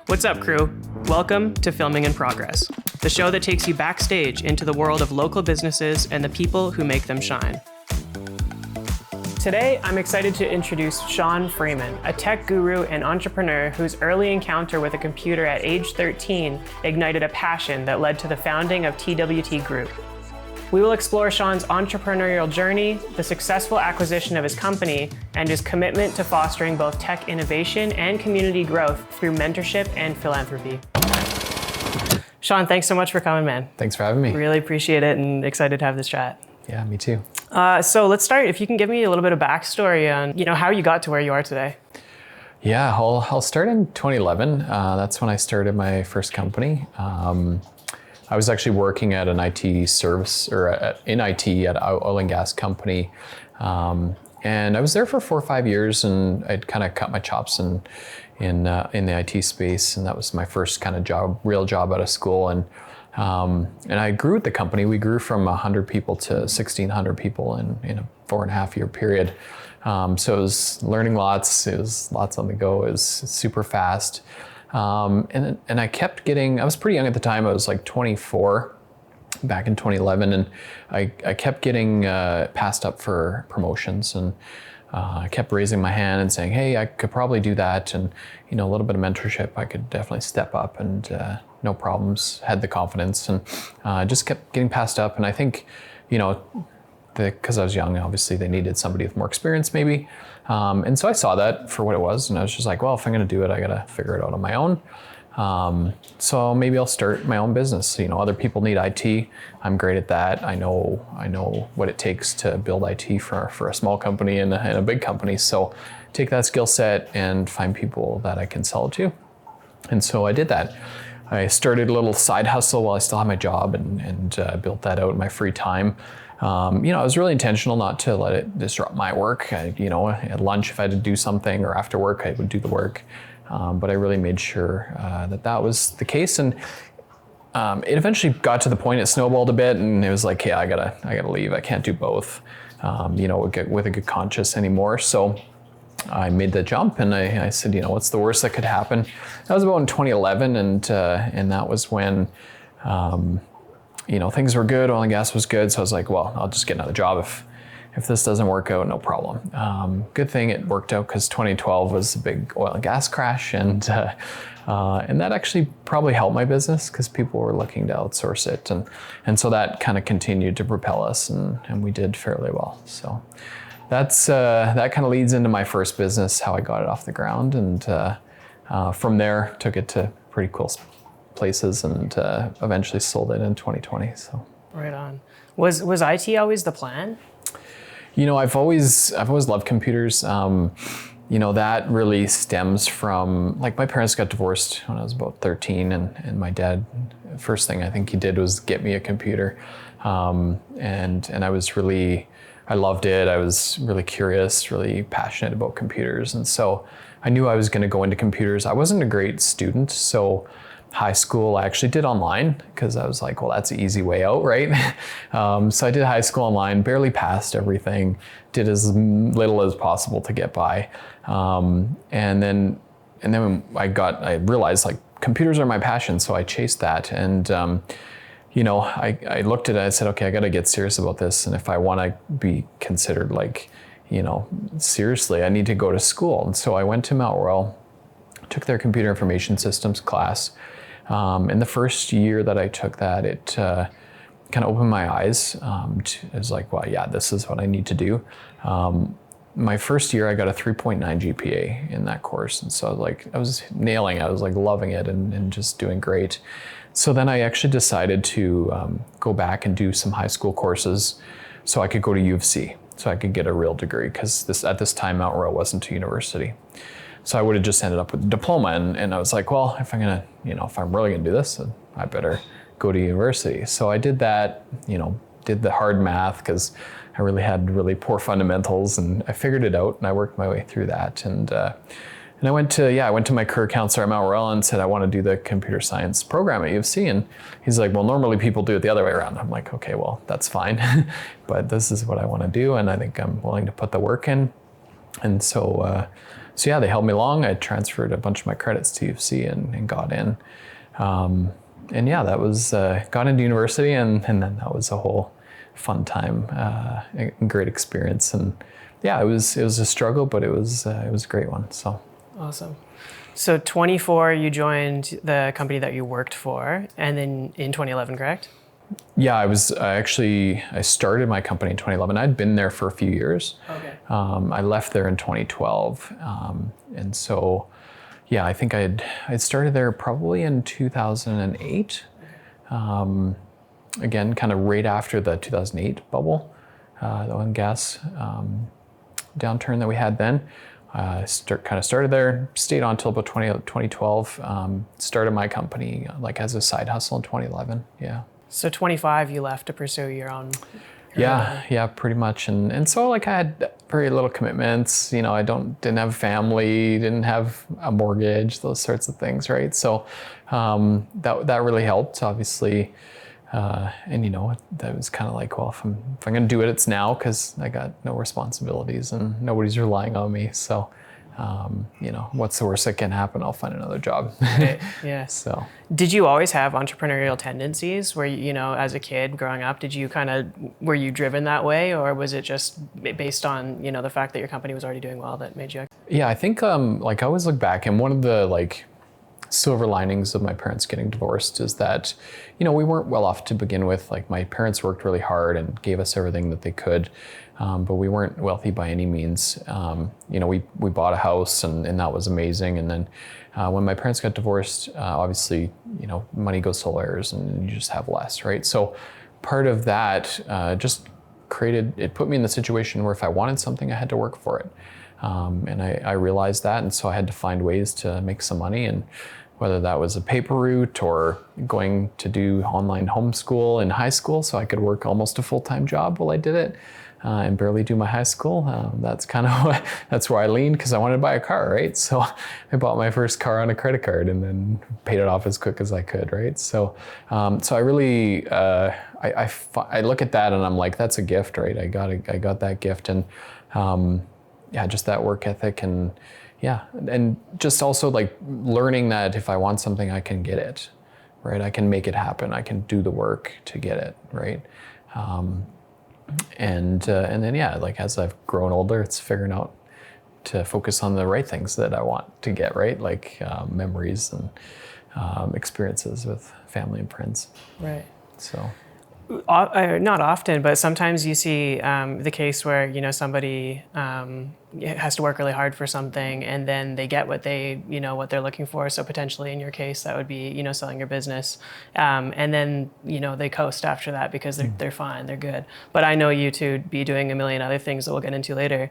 What's up, crew? Welcome to Filming in Progress, the show that takes you backstage into the world of local businesses and the people who make them shine. Today, I'm excited to introduce Shawn Freeman, a tech guru and entrepreneur whose early encounter with a computer at age 13 ignited a passion that led to the founding of TWT Group. We will explore Shawn's entrepreneurial journey, the successful acquisition of his company, and his commitment to fostering both tech innovation and community growth through mentorship and philanthropy. Shawn, thanks so much for coming, man. Thanks for having me. Really appreciate it and excited to have this chat. Yeah, me too. So let's start. If you can give me a little bit of backstory on, how you got to where you are today. Yeah, I'll start in 2011. That's when I started my first company. I was actually working at an IT service in IT at an oil and gas company. And I was there for 4 or 5 years, and I'd kind of cut my chops in the IT space. And that was my first kind of real job out of school. And I grew with the company. We grew from 100 people to 1,600 people in a 4.5 year period. So it was learning lots. It was lots on the go. It was super fast. And I kept getting, I was pretty young at the time. I was like 24 back in 2011. And I kept getting passed up for promotions. And I kept raising my hand and saying, hey, I could probably do that. And, a little bit of mentorship, I could definitely step up, and no problems, had the confidence, and just kept getting passed up. And I think, because I was young, obviously they needed somebody with more experience maybe. And so I saw that for what it was, and I was just like, well, if I'm gonna do it, I gotta figure it out on my own. So maybe I'll start my own business. Other people need IT. I'm great at that. I know what it takes to build IT for a small company and a big company. So take that skill set and find people that I can sell it to. And so I did that. I started a little side hustle while I still had my job, and built that out in my free time. I was really intentional not to let it disrupt my work. At lunch, if I had to do something, or after work, I would do the work. But I really made sure that was the case. And it eventually got to the point, it snowballed a bit, and it was like, yeah, I gotta leave. I can't do both, with a good conscience anymore. So I made the jump, and I said, what's the worst that could happen? That was about in 2011, and that was when, things were good, oil and gas was good. So I was like, well, I'll just get another job if this doesn't work out, no problem. Good thing it worked out, because 2012 was a big oil and gas crash, and that actually probably helped my business, because people were looking to outsource it, and so that kind of continued to propel us, and we did fairly well. So that kind of leads into my first business, how I got it off the ground, and from there took it to pretty cool places, and eventually sold it in 2020. So right on. Was IT always the plan? I've always loved computers. That really stems from, like, my parents got divorced when I was about 13, and my dad, first thing I think he did was get me a computer. And I loved it. I was really curious, really passionate about computers. And so I knew I was going to go into computers. I wasn't a great student, so high school I actually did online, because I was like, well, that's an easy way out, right? So I did high school online, barely passed everything, did as little as possible to get by. And then I realized, like, computers are my passion, so I chased that. And I looked at it, I said, okay, I got to get serious about this. And if I want to be considered, like, seriously, I need to go to school. And so I went to Mount Royal, took their computer information systems class. In the first year that I took that, it kind of opened my eyes. It was like, well, yeah, this is what I need to do. My first year, I got a 3.9 GPA in that course. And so I was nailing it. I was like loving it, and just doing great. So then I actually decided to go back and do some high school courses so I could go to U of C, so I could get a real degree, because at this time, Mount Royal wasn't a university. So I would have just ended up with a diploma, and I was like, well, if I'm really gonna do this, then I better go to university. So I did that, did the hard math, because I really had really poor fundamentals, and I figured it out, and I worked my way through that. And I went to my career counselor at Mount Royal and said, I want to do the computer science program at U of C. And he's like, well, normally people do it the other way around. I'm like, okay, well, that's fine. But this is what I want to do, and I think I'm willing to put the work in. And so so yeah, they held me along. I transferred a bunch of my credits to UFC and got in. And yeah, that was, got into university and then that was a whole fun time, a great experience. And yeah, it was a struggle, but it was a great one. So. Awesome. So 24, you joined the company that you worked for, and then in 2011, correct? Yeah, I started my company in 2011. I'd been there for a few years. Okay. I left there in 2012. And so, yeah, I think I'd started there probably in 2008. Again, kind of right after the 2008 bubble, the oil and gas downturn that we had then. Started there, stayed on until about 2012, started my company like as a side hustle in 2011, yeah. So 25, you left to pursue your own. Yeah, pretty much. And so like I had very little commitments, you know, didn't have a family, didn't have a mortgage, those sorts of things, right? So that really helped, obviously. And you know, that was kind of like, well, if I'm gonna do it, it's now, because I got no responsibilities and nobody's relying on me. So, you know, what's the worst that can happen? I'll find another job. Right. Yeah. So, did you always have entrepreneurial tendencies? Where you know, as a kid growing up, were you driven that way, or was it just based on, you know, the fact that your company was already doing well that made you? yeah, I think like I always look back, and one of the like silver linings of my parents getting divorced is that, you know, we weren't well off to begin with. Like my parents worked really hard and gave us everything that they could, but we weren't wealthy by any means. You know, we bought a house and that was amazing. And then when my parents got divorced, obviously, you know, money goes to lawyers and you just have less, right? So part of that just put me in the situation where if I wanted something, I had to work for it. And I realized that, and so I had to find ways to make some money, and whether that was a paper route or going to do online homeschool in high school so I could work almost a full-time job while I did it and barely do my high school. That's kind of that's where I leaned, because I wanted to buy a car, right? So I bought my first car on a credit card and then paid it off as quick as I could, right? So I really I look at that and I'm like, that's a gift, right? I got that gift, and yeah, just that work ethic, and yeah, and just also like learning that if I want something, I can get it, right? I can make it happen. I can do the work to get it, right? And then yeah, like as I've grown older, it's figuring out to focus on the right things that I want to get, right? Like memories and experiences with family and friends. Right. So. Not often, but sometimes you see the case where, you know, somebody has to work really hard for something, and then they get what they're looking for. So potentially in your case, that would be, you know, selling your business, and then, you know, they coast after that because they're fine, they're good. But I know you to be doing a million other things that we'll get into later.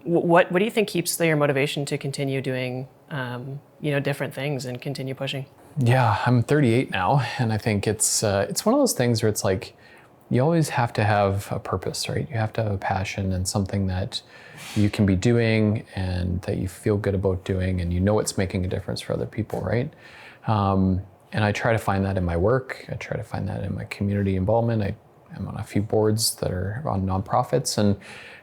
What do you think keeps your motivation to continue doing, you know, different things and continue pushing? Yeah, I'm 38 now, and I think it's one of those things where it's like you always have to have a purpose, right? You have to have a passion and something that you can be doing and that you feel good about doing, and you know it's making a difference for other people, right? And I try to find that in my work. I try to find that in my community involvement. I'm on a few boards that are on nonprofits,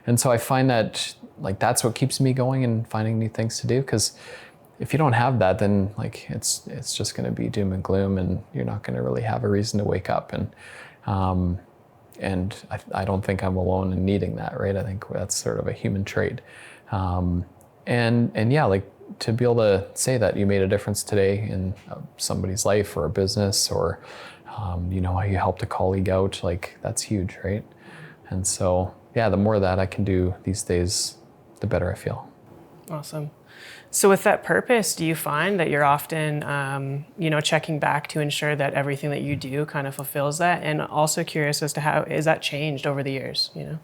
and so I find that like that's what keeps me going and finding new things to do, because if you don't have that, then like it's just going to be doom and gloom, and you're not going to really have a reason to wake up. And I don't think I'm alone in needing that, right? I think that's sort of a human trait. And yeah, like to be able to say that you made a difference today in somebody's life or a business, or you know, you helped a colleague out, like that's huge, right? And so yeah, the more of that I can do these days, the better I feel. Awesome. So with that purpose, do you find that you're often, you know, checking back to ensure that everything that you do kind of fulfills that? And also curious as to how is that changed over the years, you know?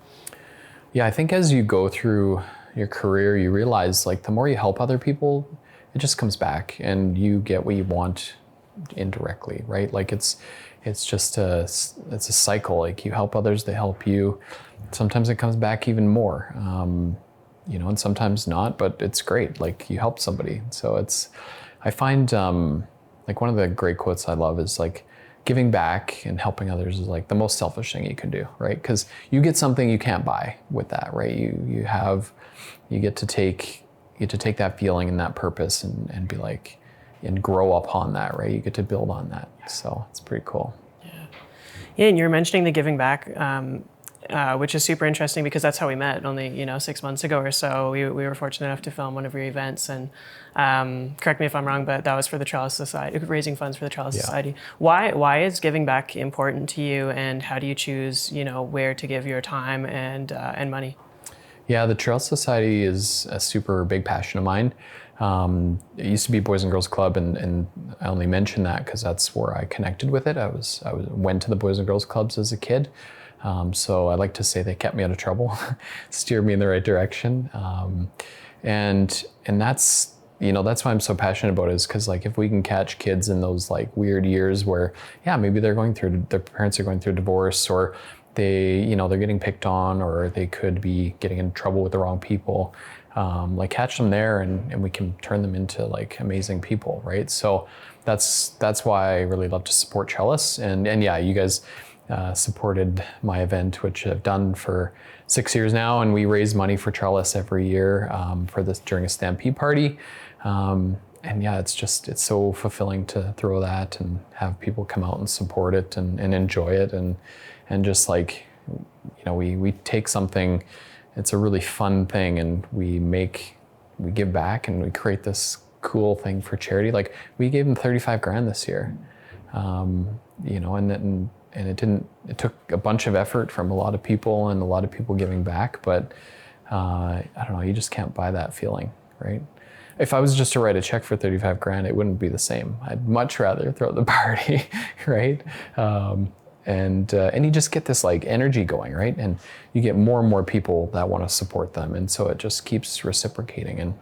Yeah, I think as you go through your career, you realize like the more you help other people, it just comes back and you get what you want indirectly, right? Like it's just it's a cycle. Like you help others, they help you. Sometimes it comes back even more. You know, and sometimes not, but it's great. Like you help somebody. So I find like one of the great quotes I love is like giving back and helping others is like the most selfish thing you can do, right? Because you get something you can't buy with that, right? You get to take get to take that feeling and that purpose and be like, and grow upon that, right? You get to build on that. So it's pretty cool. Yeah, and you were mentioning the giving back, which is super interesting because that's how we met only 6 months ago or so. We were fortunate enough to film one of your events, and correct me if I'm wrong, but that was for the Trellis Society, raising funds for the Trellis Society. Why is giving back important to you, and how do you choose where to give your time and money? Yeah, the Trellis Society is a super big passion of mine. It used to be Boys and Girls Club, and I only mention that because that's where I connected with it. I went to the Boys and Girls Clubs as a kid, so I like to say they kept me out of trouble, steered me in the right direction, and that's that's why I'm so passionate about it, is because like if we can catch kids in those like weird years where maybe their parents are going through divorce, or they're getting picked on, or they could be getting in trouble with the wrong people. Like catch them there, and we can turn them into like amazing people, right? So that's why I really love to support Trellis, and yeah, you guys supported my event, which I've done for 6 years now, and we raise money for Trellis every year for this during a stampede party. And yeah, it's so fulfilling to throw that and have people come out and support it and enjoy it, and just like we take something. It's a really fun thing, and we give back, and we create this cool thing for charity. Like we gave them 35 grand this year, and it took a bunch of effort from a lot of people, and a lot of people giving back, but I don't know, you just can't buy that feeling, right? If I was just to write a check for 35 grand, it wouldn't be the same. I'd much rather throw the party, right? And you just get this like energy going, right? And you get more and more people that want to support them, and so it just keeps reciprocating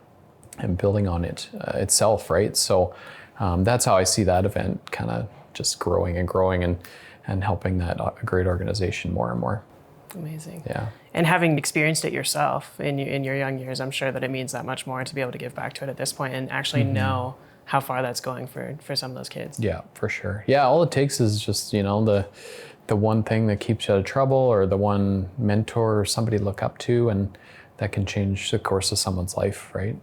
and building on it itself, right? So that's how I see that event kind of just growing and growing, and helping that great organization more and more. Amazing. Yeah. And having experienced it yourself in your young years, I'm sure that it means that much more to be able to give back to it at this point and actually know how far that's going for some of those kids. Yeah, for sure. Yeah, all it takes is just, the one thing that keeps you out of trouble, or the one mentor or somebody to look up to, and that can change the course of someone's life, right?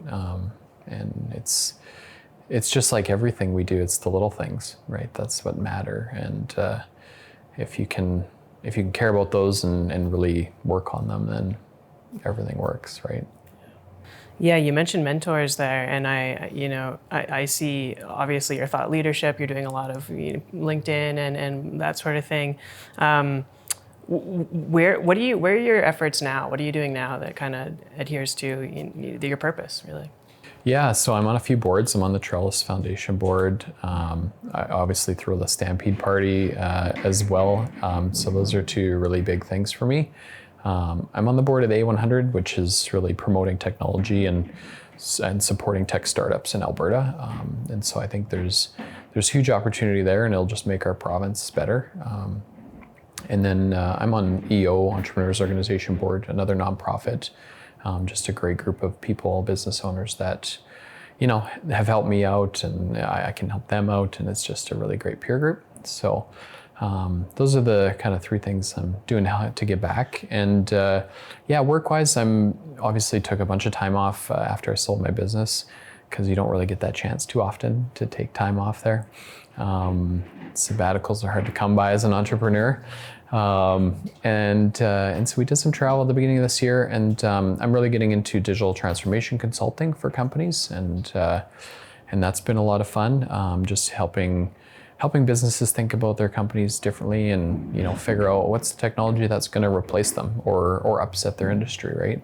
And it's just like everything we do, it's the little things, right? That's what matter. And if you can care about those and really work on them, then everything works, right? Yeah, you mentioned mentors there, and I see obviously your thought leadership. You're doing a lot of LinkedIn and that sort of thing. Where are your efforts now? What are you doing now that kind of adheres to your purpose, really? Yeah, so I'm on a few boards. I'm on the Trellis Foundation board. I obviously throw the Stampede Party as well. So those are two really big things for me. I'm on the board at A100, which is really promoting technology and supporting tech startups in Alberta. And so I think there's huge opportunity there, and it'll just make our province better. And then I'm on EO, Entrepreneurs Organization Board, another nonprofit. Just a great group of people, business owners that, have helped me out, and I can help them out, and it's just a really great peer group. So those are the kind of three things I'm doing now to give back. And work-wise, I'm obviously took a bunch of time off after I sold my business, because you don't really get that chance too often to take time off there. Sabbaticals are hard to come by as an entrepreneur. And so we did some travel at the beginning of this year, and I'm really getting into digital transformation consulting for companies, and that's been a lot of fun. Just helping businesses think about their companies differently, and figure out what's the technology that's going to replace them or upset their industry, right?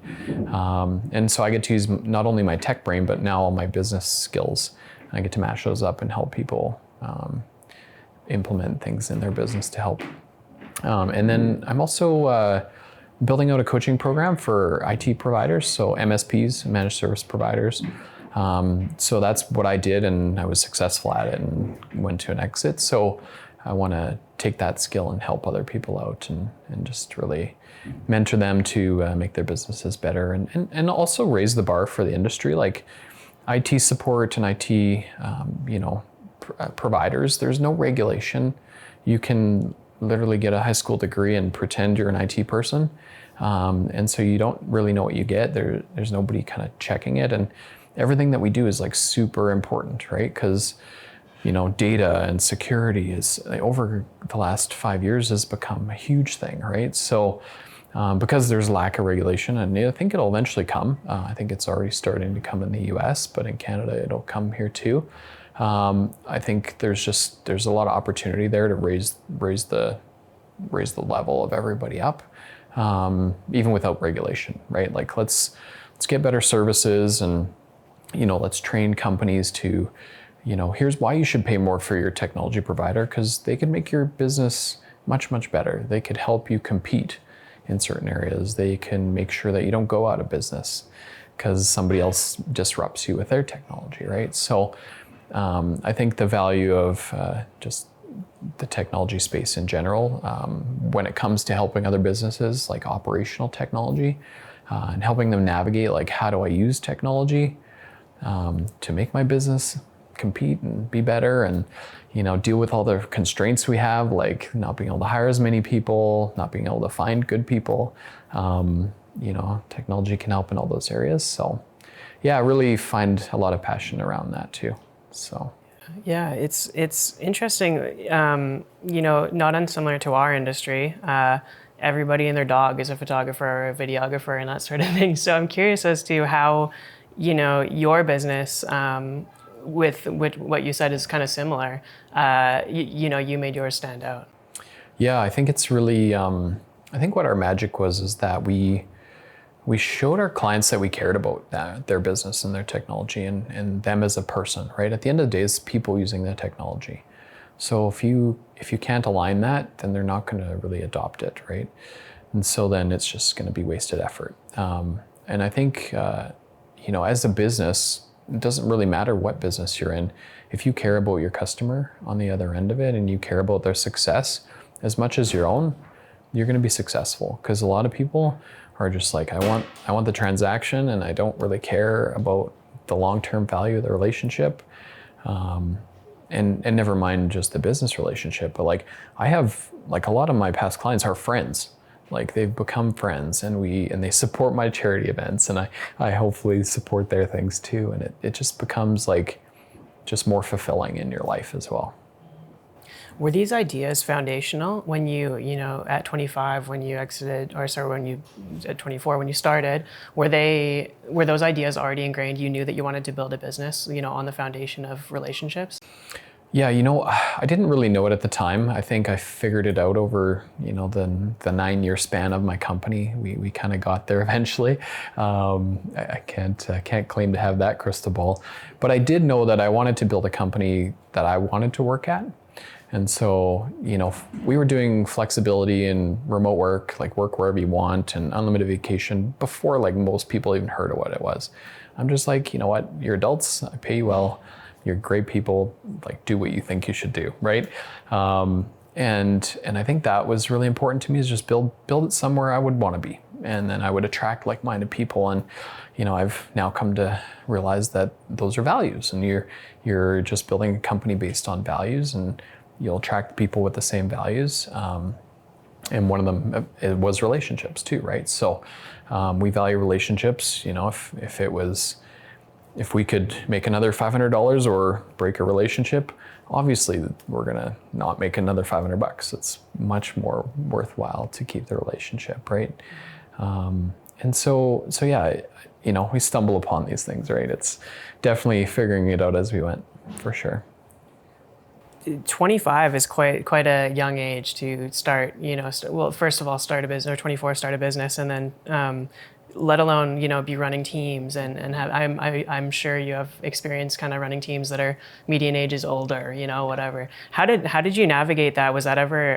And so I get to use not only my tech brain, but now all my business skills. I get to mash those up and help people implement things in their business to help. And then I'm also building out a coaching program for IT providers, so MSPs, managed service providers. So that's what I did, and I was successful at it and went to an exit. So I want to take that skill and help other people out, and just really mentor them to make their businesses better, and also raise the bar for the industry. Like IT support and IT, providers, there's no regulation. You can literally get a high school degree and pretend you're an IT person. And so you don't really know what you get. There's nobody kind of checking it. And everything that we do is like super important, right? Because, data and security is over the last 5 years has become a huge thing, right? So because there's lack of regulation, and I think it'll eventually come. I think it's already starting to come in the US, but in Canada, it'll come here too. I think there's a lot of opportunity there to raise the level of everybody up, even without regulation, right? Like let's get better services, and let's train companies to, here's why you should pay more for your technology provider, because they can make your business much, much better. They could help you compete in certain areas. They can make sure that you don't go out of business because somebody else disrupts you with their technology, right? So I think the value of just the technology space in general, when it comes to helping other businesses, like operational technology, and helping them navigate, like, how do I use technology to make my business compete and be better, and deal with all the constraints we have, like not being able to hire as many people, not being able to find good people. Technology can help in all those areas. So yeah, I really find a lot of passion around that too. So yeah, it's interesting, not unsimilar to our industry. Everybody and their dog is a photographer or a videographer and that sort of thing. So I'm curious as to how, your business, with what you said is kind of similar, you made yours stand out. Yeah, I think it's really, I think what our magic was is that we showed our clients that we cared about their business and their technology and them as a person, right? At the end of the day, it's people using the technology. So if you can't align that, then they're not going to really adopt it, right? And so then it's just going to be wasted effort. And I think, as a business, it doesn't really matter what business you're in. If you care about your customer on the other end of it and you care about their success as much as your own, you're going to be successful. Because a lot of people are just like, I want the transaction, and I don't really care about the long-term value of the relationship. And never mind just the business relationship, but like I have, like, a lot of my past clients are friends. Like they've become friends, and they support my charity events, and I hopefully support their things too. And it just becomes like just more fulfilling in your life as well. Were these ideas foundational when you at 25, when you exited, or sorry, when you at 24, when you started, were those ideas already ingrained? You knew that you wanted to build a business, on the foundation of relationships? Yeah, I didn't really know it at the time. I think I figured it out over, the 9-year span of my company. We kind of got there eventually. I can't claim to have that crystal ball, but I did know that I wanted to build a company that I wanted to work at. And so, we were doing flexibility and remote work, like work wherever you want and unlimited vacation before like most people even heard of what it was. I'm just like, you know what, you're adults, I pay you well, you're great people, like do what you think you should do, right? And I think that was really important to me, is just build it somewhere I would want to be. And then I would attract like-minded people. And, I've now come to realize that those are values, and you're just building a company based on values, and you'll attract people with the same values. And one of them, it was relationships too, right? So we value relationships. If we could make another $500 or break a relationship, obviously we're gonna not make another $500. It's much more worthwhile to keep the relationship, right? And so yeah, we stumble upon these things, right? It's definitely figuring it out as we went, for sure. 25 is quite a young age to start, first of all, start a business, or 24, start a business, and then let alone, be running teams and have, I'm sure you have experience kind of running teams that are median age is older, whatever. How did you navigate that? Was that ever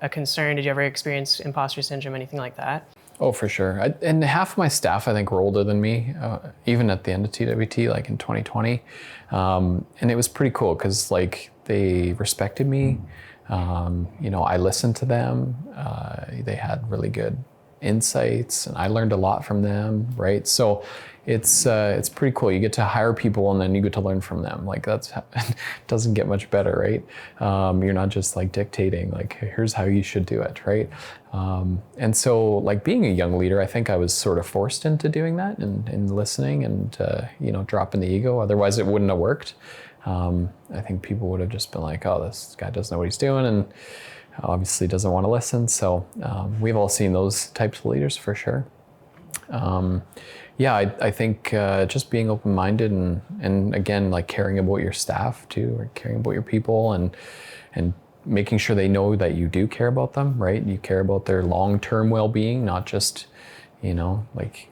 a concern? Did you ever experience imposter syndrome, anything like that? Oh, for sure. And half of my staff, I think, were older than me, even at the end of TWT, like in 2020. And it was pretty cool because like they respected me. I listened to them. They had really good insights, and I learned a lot from them, right? So it's pretty cool. You get to hire people and then you get to learn from them. Like that's doesn't get much better, right? You're not just like dictating like, here's how you should do it, right? And so like being a young leader, I think I was sort of forced into doing that and listening and dropping the ego. Otherwise it wouldn't have worked. I think people would have just been like, oh, this guy doesn't know what he's doing and obviously doesn't want to listen. So we've all seen those types of leaders for sure. I think just being open-minded and again, like caring about your staff too, or caring about your people and making sure they know that you do care about them, right? You care about their long-term well-being, not just, like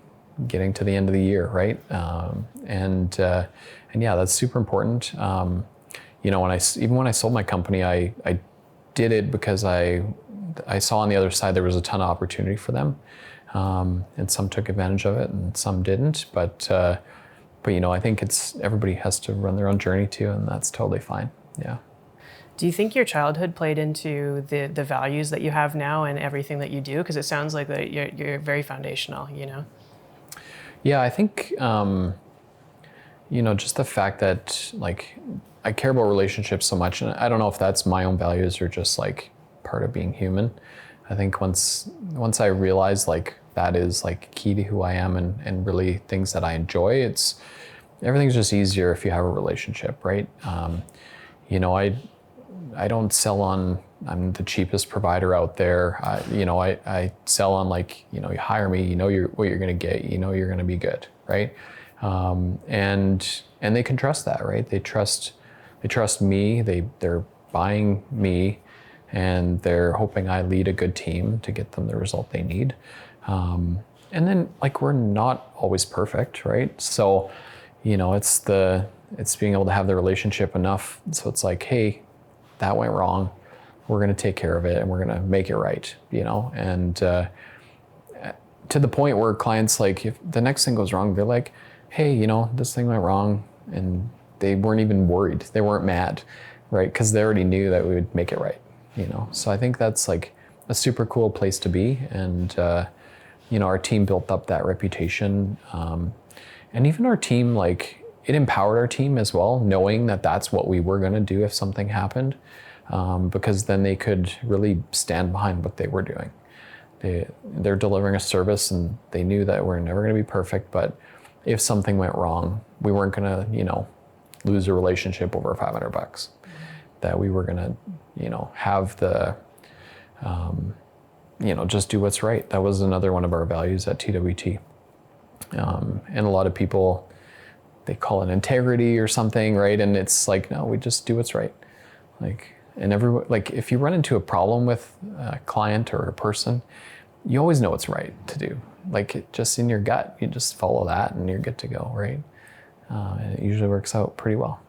getting to the end of the year, right? And that's super important. When I sold my company, I did it because I saw on the other side there was a ton of opportunity for them. And some took advantage of it and some didn't, but I think everybody has to run their own journey too, and that's totally fine. Yeah. Do you think your childhood played into the values that you have now and everything that you do? Because it sounds like that you're very foundational, Yeah, I think, just the fact that like I care about relationships so much, and I don't know if that's my own values or just like part of being human. I think once I realized like that is like key to who I am and really things that I enjoy, everything's just easier if you have a relationship, right? I don't sell on I'm the cheapest provider out there. I sell on like, you hire me, what you're going to get, you're going to be good, right? And they can trust that, right? They trust me. They're buying me, and they're hoping I lead a good team to get them the result they need. And then like we're not always perfect, right? So, it's being able to have the relationship enough so it's like, hey, that went wrong. We're going to take care of it and we're going to make it right, and to the point where clients, like if the next thing goes wrong, they're like, hey, this thing went wrong, and they weren't even worried. They weren't mad, right? Because they already knew that we would make it right, So I think that's like a super cool place to be. And, our team built up that reputation. And even our team, like it empowered our team as well, knowing that that's what we were going to do if something happened, because then they could really stand behind what they were doing. They're delivering a service and they knew that we're never going to be perfect, but if something went wrong, we weren't going to, lose a relationship over $500, that we were going to, have the, just do what's right. That was another one of our values at TWT. And a lot of people, they call it integrity or something, right? And it's like, no, we just do what's right. If you run into a problem with a client or a person, you always know what's right to do. Like just in your gut, you just follow that and you're good to go, right? And it usually works out pretty well.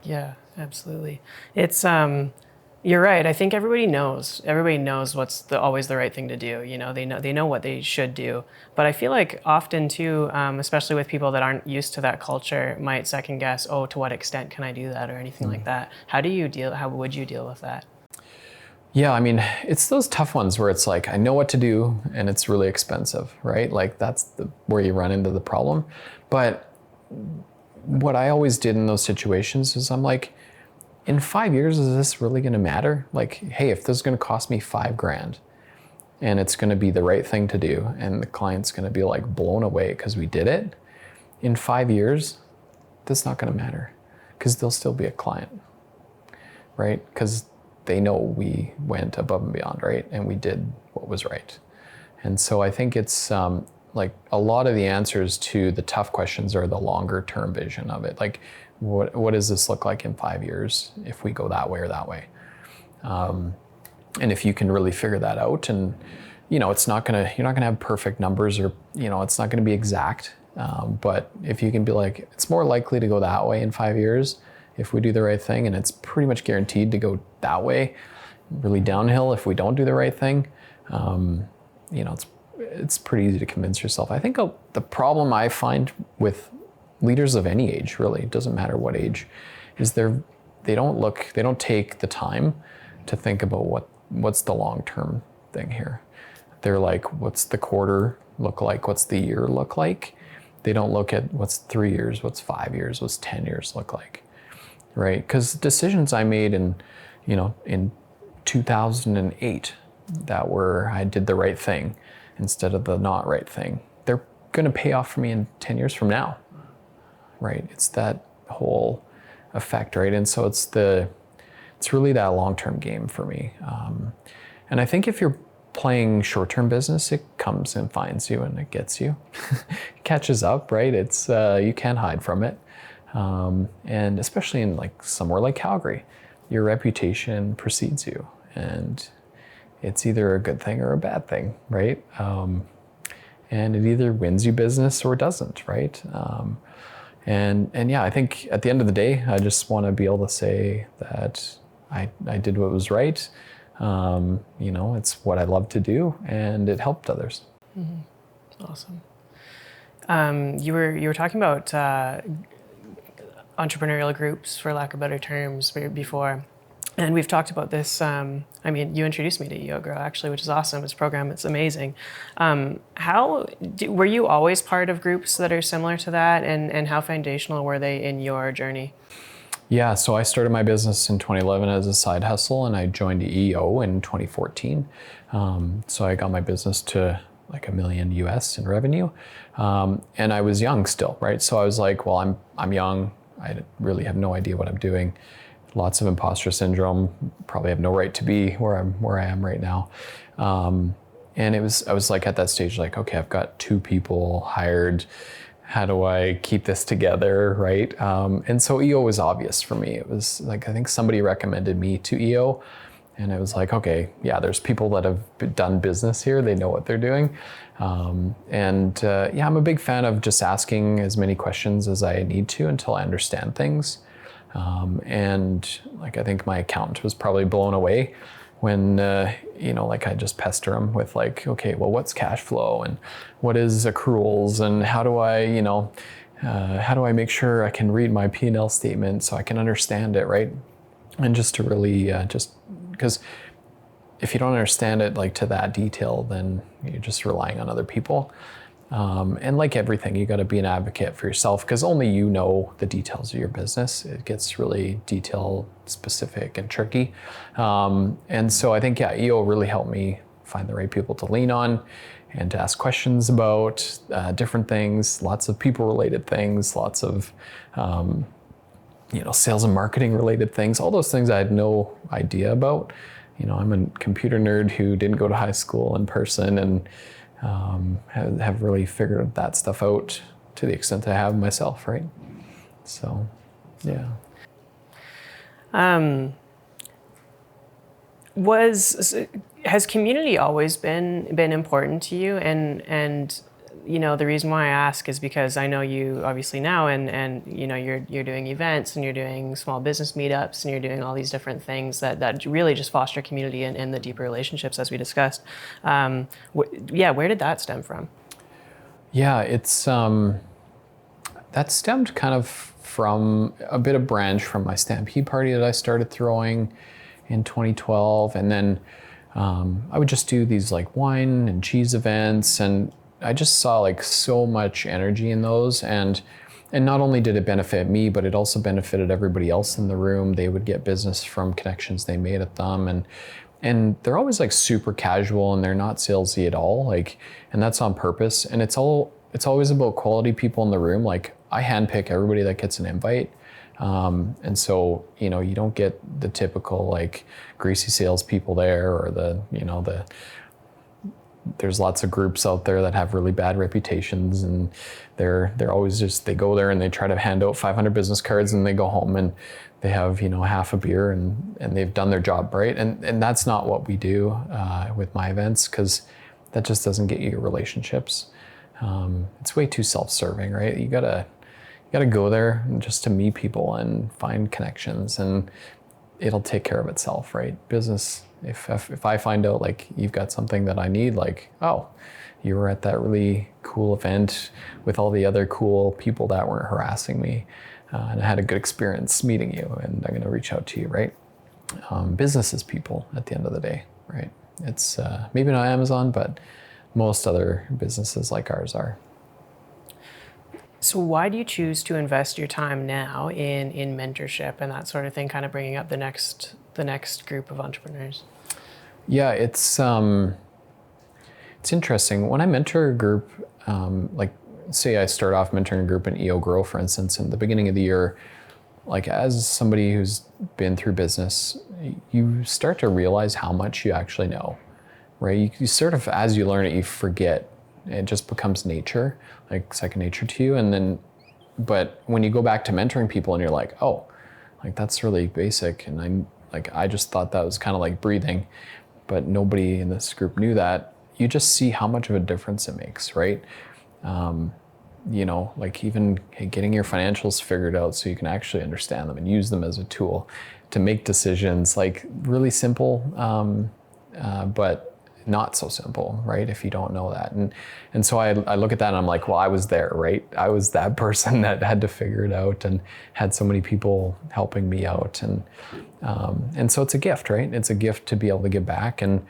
Yeah, absolutely. It's you're right. I think everybody knows what's always the right thing to do. They know what they should do. But I feel like often too, especially with people that aren't used to that culture, might second guess, oh, to what extent can I do that or anything like that? How would you deal with that? Yeah, I mean, it's those tough ones where it's like, I know what to do and it's really expensive, right? Like that's where you run into the problem. But what I always did in those situations is I'm like, in 5 years, is this really going to matter? Like, hey, if this is going to cost me $5,000 and it's going to be the right thing to do and the client's going to be like blown away because we did it, in 5 years, that's not going to matter because they'll still be a client, right? Because they know we went above and beyond, right? And we did what was right. And so I think it's like a lot of the answers to the tough questions are the longer term vision of it. Like, what does this look like in 5 years if we go that way or that way? And if you can really figure that out, and you're not gonna have perfect numbers, or it's not gonna be exact. But if you can be like, it's more likely to go that way in 5 years if we do the right thing, and it's pretty much guaranteed to go that way, really downhill if we don't do the right thing. It's pretty easy to convince yourself. I think the problem I find with leaders of any age, really, it doesn't matter what age, is they don't take the time to think about what's the long-term thing here. They're like, what's the quarter look like? What's the year look like? They don't look at what's 3 years, what's 5 years, what's 10 years look like, right? Because decisions I made in 2008 I did the right thing instead of the not right thing, they're going to pay off for me in 10 years from now, right? It's that whole effect, right? And so it's really that long-term game for me. And I think if you're playing short-term business, it comes and finds you and it gets you. It catches up, right? It's you can't hide from it. And especially in like somewhere like Calgary, your reputation precedes you, and it's either a good thing or a bad thing, right? And it either wins you business or doesn't, right? And yeah, I think at the end of the day, I just want to be able to say that I did what was right. It's what I love to do, and it helped others. Mm-hmm. Awesome. You were talking about entrepreneurial groups, for lack of better terms, before. And we've talked about this. You introduced me to EO Grow, actually, which is awesome. It's a program. It's amazing. Were you always part of groups that are similar to that? And how foundational were they in your journey? Yeah, so I started my business in 2011 as a side hustle, and I joined EO in 2014. So I got my business to like $1 million US in revenue. And I was young still, right? So I was like, well, I'm young. I really have no idea what I'm doing. Lots of imposter syndrome, probably have no right to be where I am right now. And I was like at that stage, like, okay, I've got 2 people hired. How do I keep this together, right? And so EO was obvious for me. It was like, I think somebody recommended me to EO, and it was like, okay, yeah, there's people that have done business here. They know what they're doing. I'm a big fan of just asking as many questions as I need to until I understand things. And like, I think my accountant was probably blown away when, I just pester him with like, okay, well, what's cash flow and what is accruals and how do I make sure I can read my P&L statement so I can understand it, right? And just to really, because if you don't understand it like to that detail, then you're just relying on other people. And like everything, you got to be an advocate for yourself, because only you know the details of your business. It gets really detail specific and tricky. And so I think, EO really helped me find the right people to lean on and to ask questions about different things, lots of people related things, lots of, sales and marketing related things, all those things I had no idea about. I'm a computer nerd who didn't go to high school in person, and have really figured that stuff out to the extent I have myself, right? So, yeah. Has community always been important to you? And the reason why I ask is because I know you obviously now, and you're doing events and you're doing small business meetups and you're doing all these different things that really just foster community and the deeper relationships, as we discussed. Where did that stem from? Yeah, it's that stemmed kind of from a bit of branch from my Stampede party that I started throwing in 2012, and then I would just do these like wine and cheese events, and I just saw like so much energy in those, and not only did it benefit me, but it also benefited everybody else in the room. They would get business from connections they made at them, and they're always like super casual, and they're not salesy at all, like, and that's on purpose. And it's always about quality people in the room. Like, I handpick everybody that gets an invite. And so, you don't get the typical like greasy salespeople there, or there's lots of groups out there that have really bad reputations, and they're always just, they go there and they try to hand out 500 business cards, and they go home and they have, half a beer and they've done their job, right? And that's not what we do with my events, because that just doesn't get you relationships. It's way too self-serving, right? You gotta go there just to meet people and find connections, and it'll take care of itself, right? Business, if I find out like you've got something that I need, like, oh, you were at that really cool event with all the other cool people that weren't harassing me, and I had a good experience meeting you, and I'm going to reach out to you, right? Business is people at the end of the day, right? It's maybe not Amazon, but most other businesses like ours are. So why do you choose to invest your time now in mentorship and that sort of thing, kind of bringing up the next group of entrepreneurs? Yeah, it's interesting. When I mentor a group, like say I start off mentoring a group in EO Grow, for instance, in the beginning of the year, like as somebody who's been through business, you start to realize how much you actually know, right? You sort of, as you learn it, you forget. It just becomes nature, like second nature to you. And then, but when you go back to mentoring people and you're like, oh, like that's really basic. And I just thought that was kind of like breathing, but nobody in this group knew that. You just see how much of a difference it makes, right? Like even getting your financials figured out so you can actually understand them and use them as a tool to make decisions, like really simple, but not so simple, right? If you don't know that. And so I look at that and I'm like, well, I was there, right? I was that person that had to figure it out and had so many people helping me out. And so it's a gift, right? It's a gift to be able to give back. And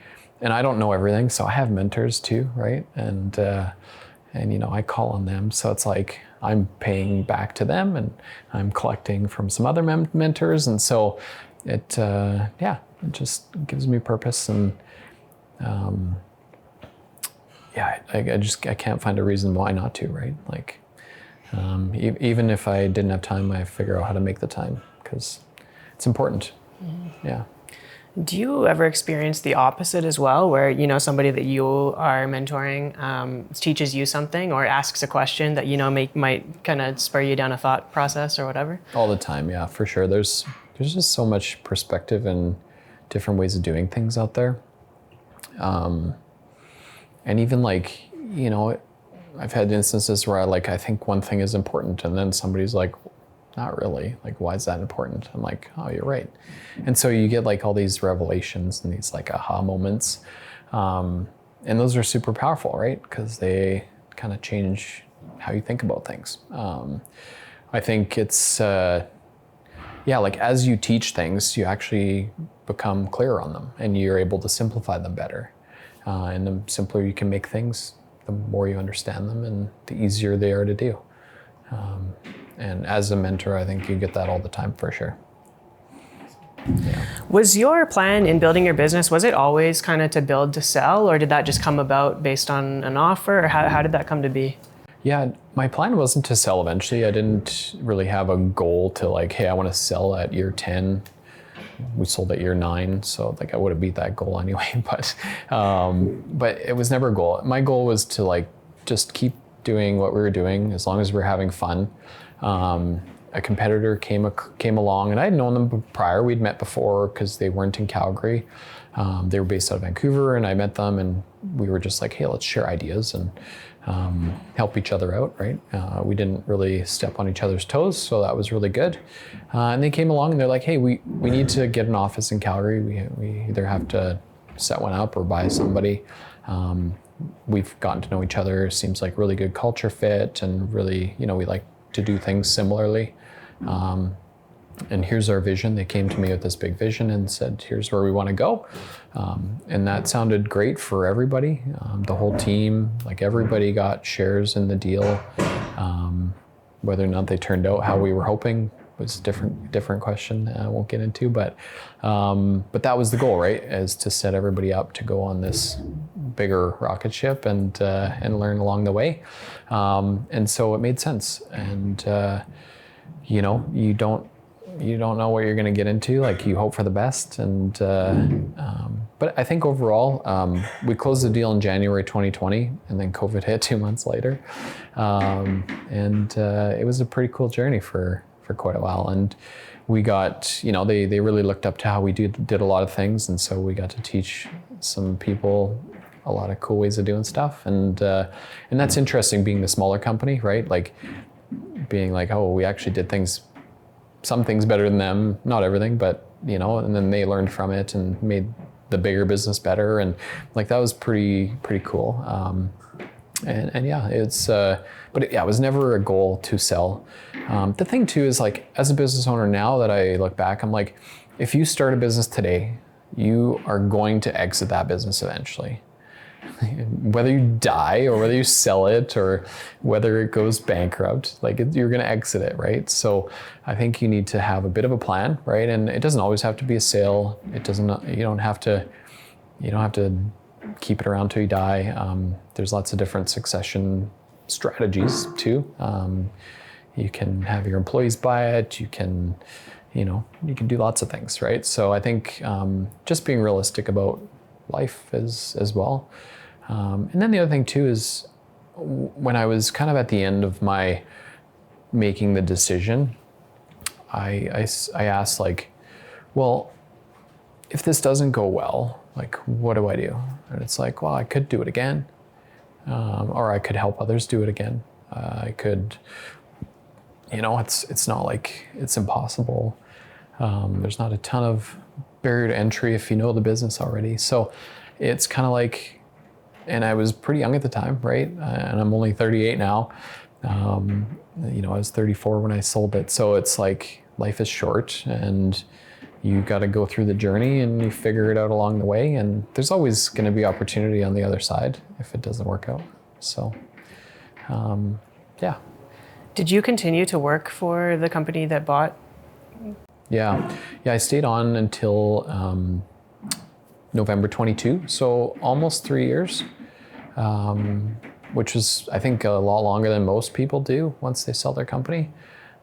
I don't know everything, so I have mentors too, right? And I call on them. So it's like I'm paying back to them and I'm collecting from some other mentors. And so it just gives me purpose. And I can't find a reason why not to, right? Like, even if I didn't have time, I figure out how to make the time because it's important. Mm-hmm. Yeah. Do you ever experience the opposite as well, where, somebody that you are mentoring teaches you something or asks a question that, might kind of spur you down a thought process or whatever? All the time. Yeah, for sure. There's just so much perspective and different ways of doing things out there. And even like, I've had instances where I think one thing is important and then somebody's like, not really, like, why is that important? I'm like, oh, you're right. And so you get like all these revelations and these like aha moments. And those are super powerful, right? Because they kind of change how you think about things. I think it's, like as you teach things, you actually become clearer on them and you're able to simplify them better. And the simpler you can make things, the more you understand them and the easier they are to do. And as a mentor, I think you get that all the time for sure. Yeah. Was your plan in building your business, was it always kind of to build to sell, or did that just come about based on an offer, or how did that come to be? Yeah, my plan wasn't to sell eventually. I didn't really have a goal to like, hey, I want to sell at year 10. We sold at year 9, so like I would have beat that goal anyway. But it was never a goal. My goal was to like just keep doing what we were doing as long as we're having fun. A competitor came along, and I had known them prior. We'd met before because they weren't in Calgary. They were based out of Vancouver, and I met them, and we were just like, hey, let's share ideas and help each other out, right? We didn't really step on each other's toes, so that was really good. And they came along, and they're like, hey, we need to get an office in Calgary. We either have to set one up or buy somebody. We've gotten to know each other. Seems like really good culture fit, and really, we like to do things similarly. And here's our vision. They came to me with this big vision and said, here's where we want to go. And that sounded great for everybody. The whole team, like everybody got shares in the deal. Whether or not they turned out how we were hoping was a different question I won't get into, but that was the goal, right? Is to set everybody up to go on this bigger rocket ship and learn along the way. And so it made sense. And you don't know what you're going to get into. Like you hope for the best. And but I think overall, we closed the deal in January 2020, and then COVID hit 2 months later. And it was a pretty cool journey for quite a while. And we got, they really looked up to how we did a lot of things. And so we got to teach some people a lot of cool ways of doing stuff. And that's interesting being the smaller company, right? Like being like, oh, we actually did some things better than them, not everything, but and then they learned from it and made the bigger business better. And like, that was pretty cool. And yeah, it was never a goal to sell. The thing too is like, as a business owner now that I look back, I'm like, if you start a business today, you are going to exit that business eventually. whether you die or whether you sell it or whether it goes bankrupt, like you're going to exit it, right? So I think you need to have a bit of a plan, right? And it doesn't always have to be a sale. You don't have to keep it around till you die. There's lots of different succession strategies too. You can have your employees buy it. You can do lots of things, right? So I think just being realistic about life as well. And then the other thing too is when I was kind of at the end of my making the decision, I asked like, well, if this doesn't go well, like, what do I do? And it's like, well, I could do it again, or I could help others do it again. I could, it's not like it's impossible. There's not a ton of barrier to entry if you know the business already. So it's kind of like, and I was pretty young at the time, right? And I'm only 38 now. I was 34 when I sold it. So it's like life is short and you got to go through the journey and you figure it out along the way. And there's always going to be opportunity on the other side if it doesn't work out. So, yeah. Did you continue to work for the company that bought? Yeah, I stayed on until November 22, so almost 3 years, which was, I think, a lot longer than most people do once they sell their company.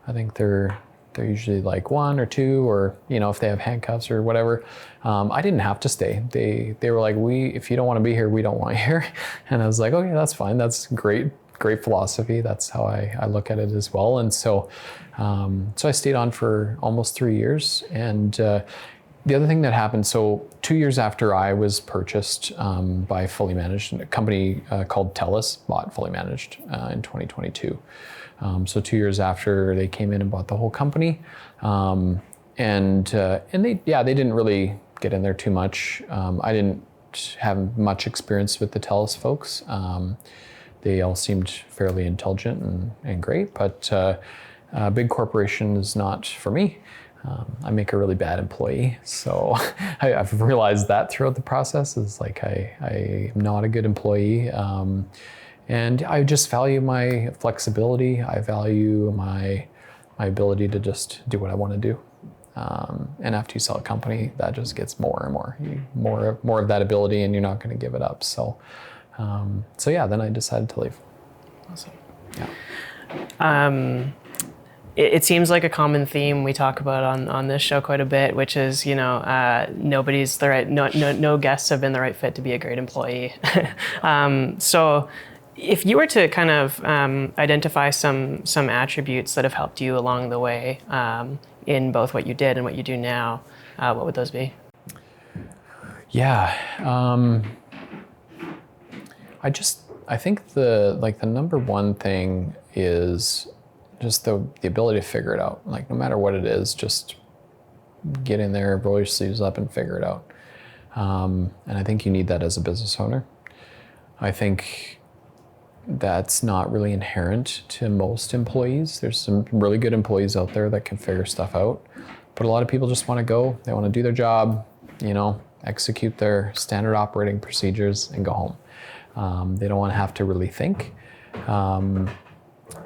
I think they're usually like 1 or 2, or if they have handcuffs or whatever. I didn't have to stay. They were like, if you don't want to be here, we don't want you here. And I was like, okay, that's fine. That's great philosophy. That's how I look at it as well. And so I stayed on for almost 3 years. And the other thing that happened, so 2 years after I was purchased by Fully Managed, a company called TELUS bought Fully Managed in 2022. So 2 years after they came in and bought the whole company, and they didn't really get in there too much. I didn't have much experience with the TELUS folks. They all seemed fairly intelligent and great, but a big corporation is not for me. I make a really bad employee, so I've realized that throughout the process is like I am not a good employee. And I just value my flexibility. I value my ability to just do what I want to do. And after you sell a company, that just gets more and more, more of that ability, and you're not going to give it up. So then I decided to leave. Awesome. Yeah. It seems like a common theme we talk about on this show quite a bit, which is, nobody's the right, no guests have been the right fit to be a great employee. So if you were to kind of identify some attributes that have helped you along the way in both what you did and what you do now, what would those be? Yeah. I think the number one thing is just the ability to figure it out. Like, no matter what it is, just get in there, roll your sleeves up and figure it out. And I think you need that as a business owner. I think that's not really inherent to most employees. There's some really good employees out there that can figure stuff out, but a lot of people just want to go, they want to do their job, execute their standard operating procedures and go home. They don't want to have to really think.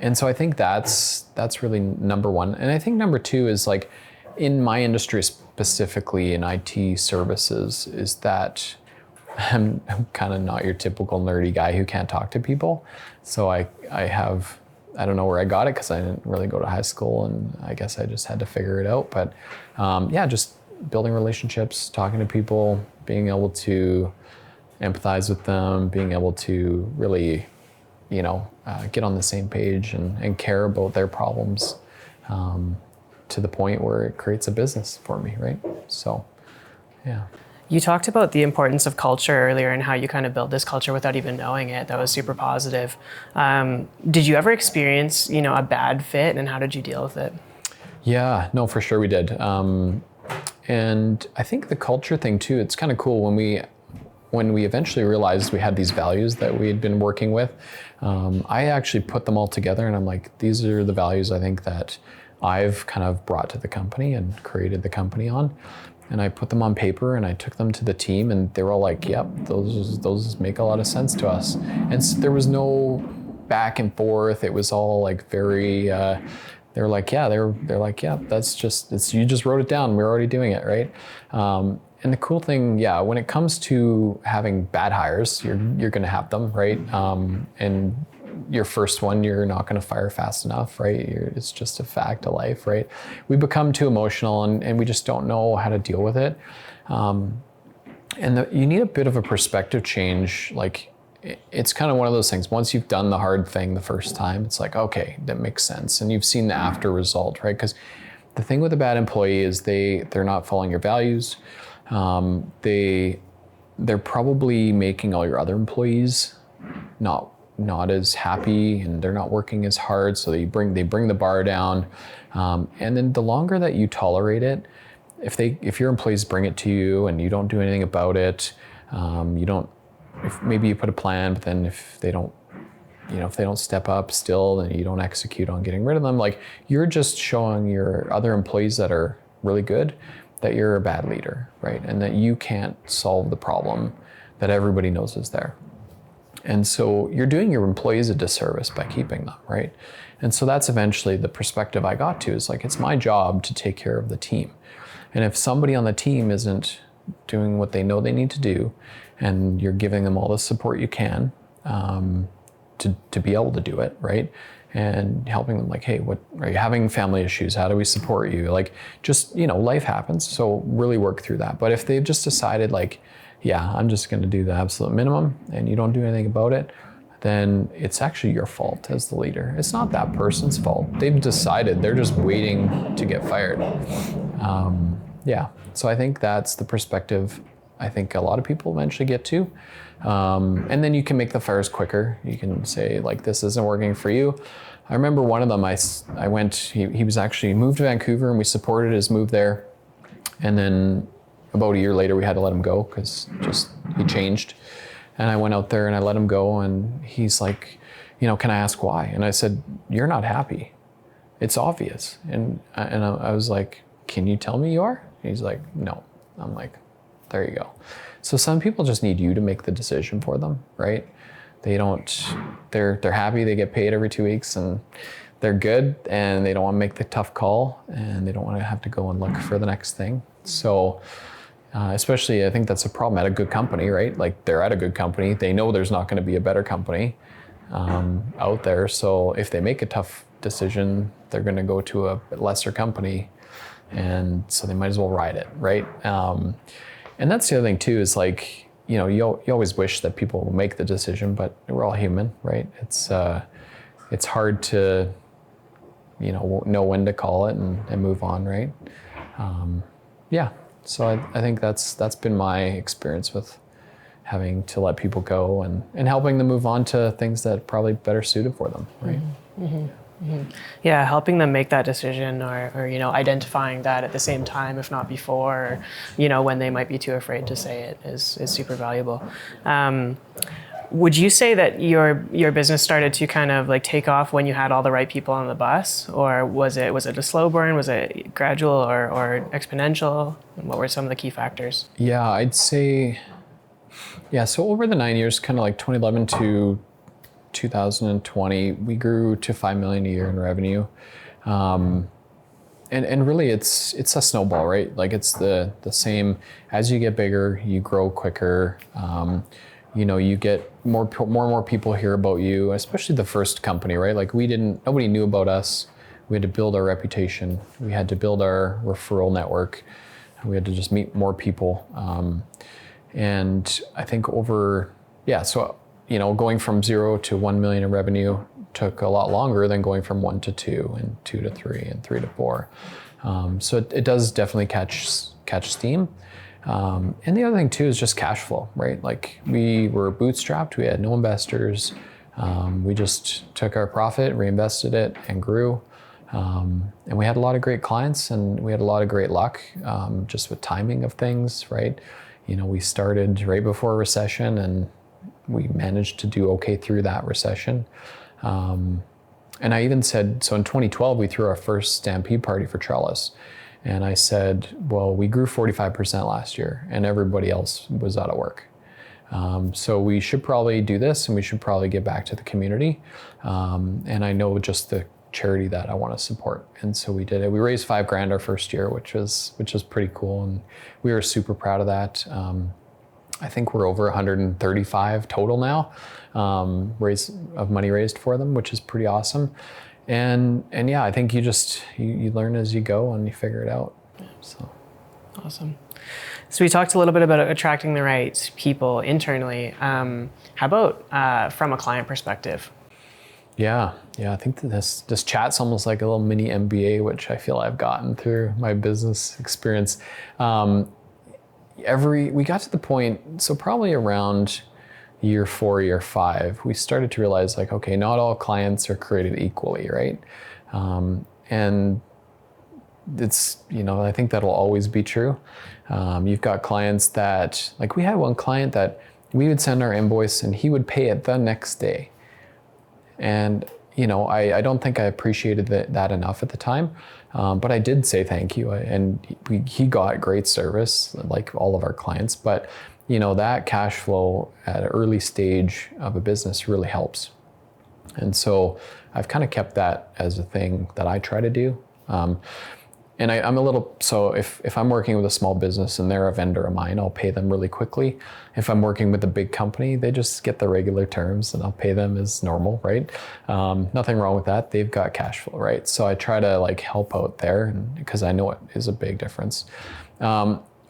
And so I think that's really number one. And I think number two is, like, in my industry, specifically in IT services, is that I'm kind of not your typical nerdy guy who can't talk to people. So I don't know where I got it, because I didn't really go to high school, and I guess I just had to figure it out. But just building relationships, talking to people, being able to empathize with them, being able to really, get on the same page and care about their problems to the point where it creates a business for me, right? So, yeah. You talked about the importance of culture earlier and how you kind of build this culture without even knowing it. That was super positive. Did you ever experience, a bad fit, and how did you deal with it? Yeah, no, for sure we did. And I think the culture thing too, it's kind of cool when we eventually realized we had these values that we had been working with. I actually put them all together, and I'm like, these are the values I think that I've kind of brought to the company and created the company on. And I put them on paper and I took them to the team, and they were all like, yep, those make a lot of sense to us. And so there was no back and forth. It was all like very, they're like, yeah, that's just, you just wrote it down. We're already doing it, right? And the cool thing, yeah, when it comes to having bad hires, you're going to have them, right? And your first one, you're not going to fire fast enough, right? It's just a fact of life, right? We become too emotional and we just don't know how to deal with it. You need a bit of a perspective change. Like, it's kind of one of those things. Once you've done the hard thing the first time, it's like, okay, that makes sense. And you've seen the after result, right? Because the thing with a bad employee is they're not following your values. They're probably making all your other employees not as happy, and they're not working as hard. So they bring the bar down. And then the longer that you tolerate it, if your employees bring it to you and you don't do anything about it, if maybe you put a plan, but then if they don't step up still, then you don't execute on getting rid of them. Like, you're just showing your other employees that are really good that you're a bad leader, right? And that you can't solve the problem that everybody knows is there. And so you're doing your employees a disservice by keeping them, right? And so that's eventually the perspective I got to, is like, it's my job to take care of the team. And if somebody on the team isn't doing what they know they need to do, and you're giving them all the support you can to be able to do it, right? And helping them, like, hey, what are you having family issues? How do we support you? Like, just, life happens. So really work through that. But if they've just decided, like, yeah, I'm just going to do the absolute minimum, and you don't do anything about it, then it's actually your fault as the leader. It's not that person's fault. They've decided, they're just waiting to get fired. Yeah, so I think that's the perspective I think a lot of people eventually get to. And then you can make the fires quicker. You can say, like, this isn't working for you. I remember one of them, he was actually moved to Vancouver, and we supported his move there. And then about a year later, we had to let him go because he changed. And I went out there and I let him go, and he's like, can I ask why? And I said, you're not happy. It's obvious. And I was like, can you tell me you are? And he's like, no. I'm like, there you go. So some people just need you to make the decision for them, right? They're happy, they get paid every 2 weeks, and they're good, and they don't want to make the tough call, and they don't want to have to go and look for the next thing. So especially, I think that's a problem at a good company, right? Like, they're at a good company. They know there's not going to be a better company out there. So if they make a tough decision, they're going to go to a lesser company. And so they might as well ride it, right? And that's the other thing too, is like, you always wish that people will make the decision, but we're all human, right? It's hard to, know when to call it and move on, right? Yeah. So I think that's been my experience with having to let people go and helping them move on to things that are probably better suited for them, right? Mm-hmm. Mm-hmm. Yeah, helping them make that decision, or identifying that at the same time, if not before, or, when they might be too afraid to say it is super valuable. Would you say that your business started to kind of like take off when you had all the right people on the bus, or was it a slow burn? Was it gradual or exponential? And what were some of the key factors? Yeah, I'd say, so over the 9 years, kind of like 2011 to 2020, we grew to $5 million a year in revenue. And really it's a snowball, right? Like, it's the same. As you get bigger, you grow quicker. You get more and more people hear about you, especially the first company, right? Like, nobody knew about us. We had to build our reputation. We had to build our referral network. We had to just meet more people. And I think going from 0 to 1 million in revenue took a lot longer than going from 1 to 2 and 2 to 3 and 3 to 4. So it does definitely catch steam. And the other thing too is just cash flow, right? Like, we were bootstrapped, we had no investors. We just took our profit, reinvested it, and grew. And we had a lot of great clients, and we had a lot of great luck, just with timing of things, right? We started right before a recession, and we managed to do okay through that recession. And I even said, so in 2012, we threw our first Stampede party for Trellis. And I said, well, we grew 45% last year and everybody else was out of work. So we should probably do this and we should probably give back to the community. And I know just the charity that I want to support. And so we did it. We raised $5,000 our first year, which was pretty cool. And we were super proud of that. I think we're over 135 total now, money raised for them, which is pretty awesome. And yeah, I think you learn as you go and you figure it out. So awesome. So we talked a little bit about attracting the right people internally. How about from a client perspective? Yeah. I think that this chat's almost like a little mini MBA, which I feel I've gotten through my business experience. We got to the point, so probably around year 4, year 5, we started to realize like, okay, not all clients are created equally, right? And it's, I think that'll always be true. You've got clients that, like we had one client that we would send our invoice and he would pay it the next day. And, I don't think I appreciated that enough at the time. But I did say thank you. And he got great service, like all of our clients. But, that cash flow at an early stage of a business really helps. And so I've kind of kept that as a thing that I try to do. And I'm a little, so if I'm working with a small business and they're a vendor of mine, I'll pay them really quickly. If I'm working with a big company, they just get the regular terms and I'll pay them as normal, right? Nothing wrong with that. They've got cash flow, right? So I try to like help out there because I know it is a big difference.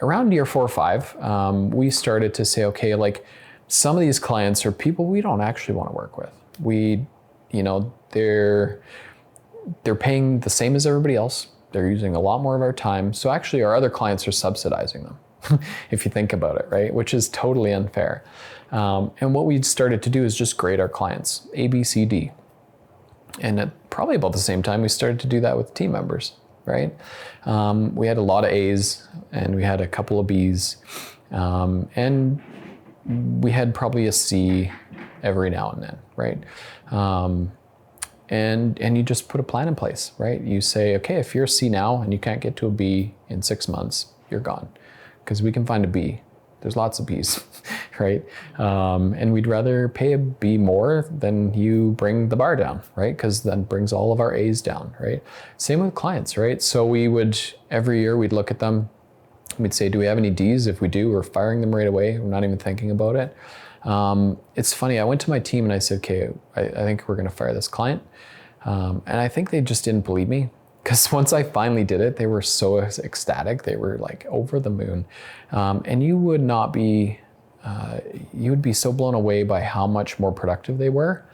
Around year 4 or 5, we started to say, okay, like some of these clients are people we don't actually want to work with. They're paying the same as everybody else. They're using a lot more of our time. So actually our other clients are subsidizing them, if you think about it, right? Which is totally unfair. And what we started to do is just grade our clients, A, B, C, D. And at probably about the same time, we started to do that with team members, right? We had a lot of A's and we had a couple of B's. And we had probably a C every now and then, right? And you just put a plan in place, right? You say, okay, if you're a C now and you can't get to a B in 6 months, you're gone. Because we can find a B. There's lots of Bs, right? And we'd rather pay a B more than you bring the bar down, right? Because that brings all of our A's down, right? Same with clients, right? So we would, every year we'd look at them, we'd say, do we have any Ds? If we do, we're firing them right away. We're not even thinking about it. It's funny, I went to my team and I said, okay, I think we're gonna fire this client. And I think they just didn't believe me because once I finally did it, they were so ecstatic. They were like over the moon. And you would be so blown away by how much more productive they were.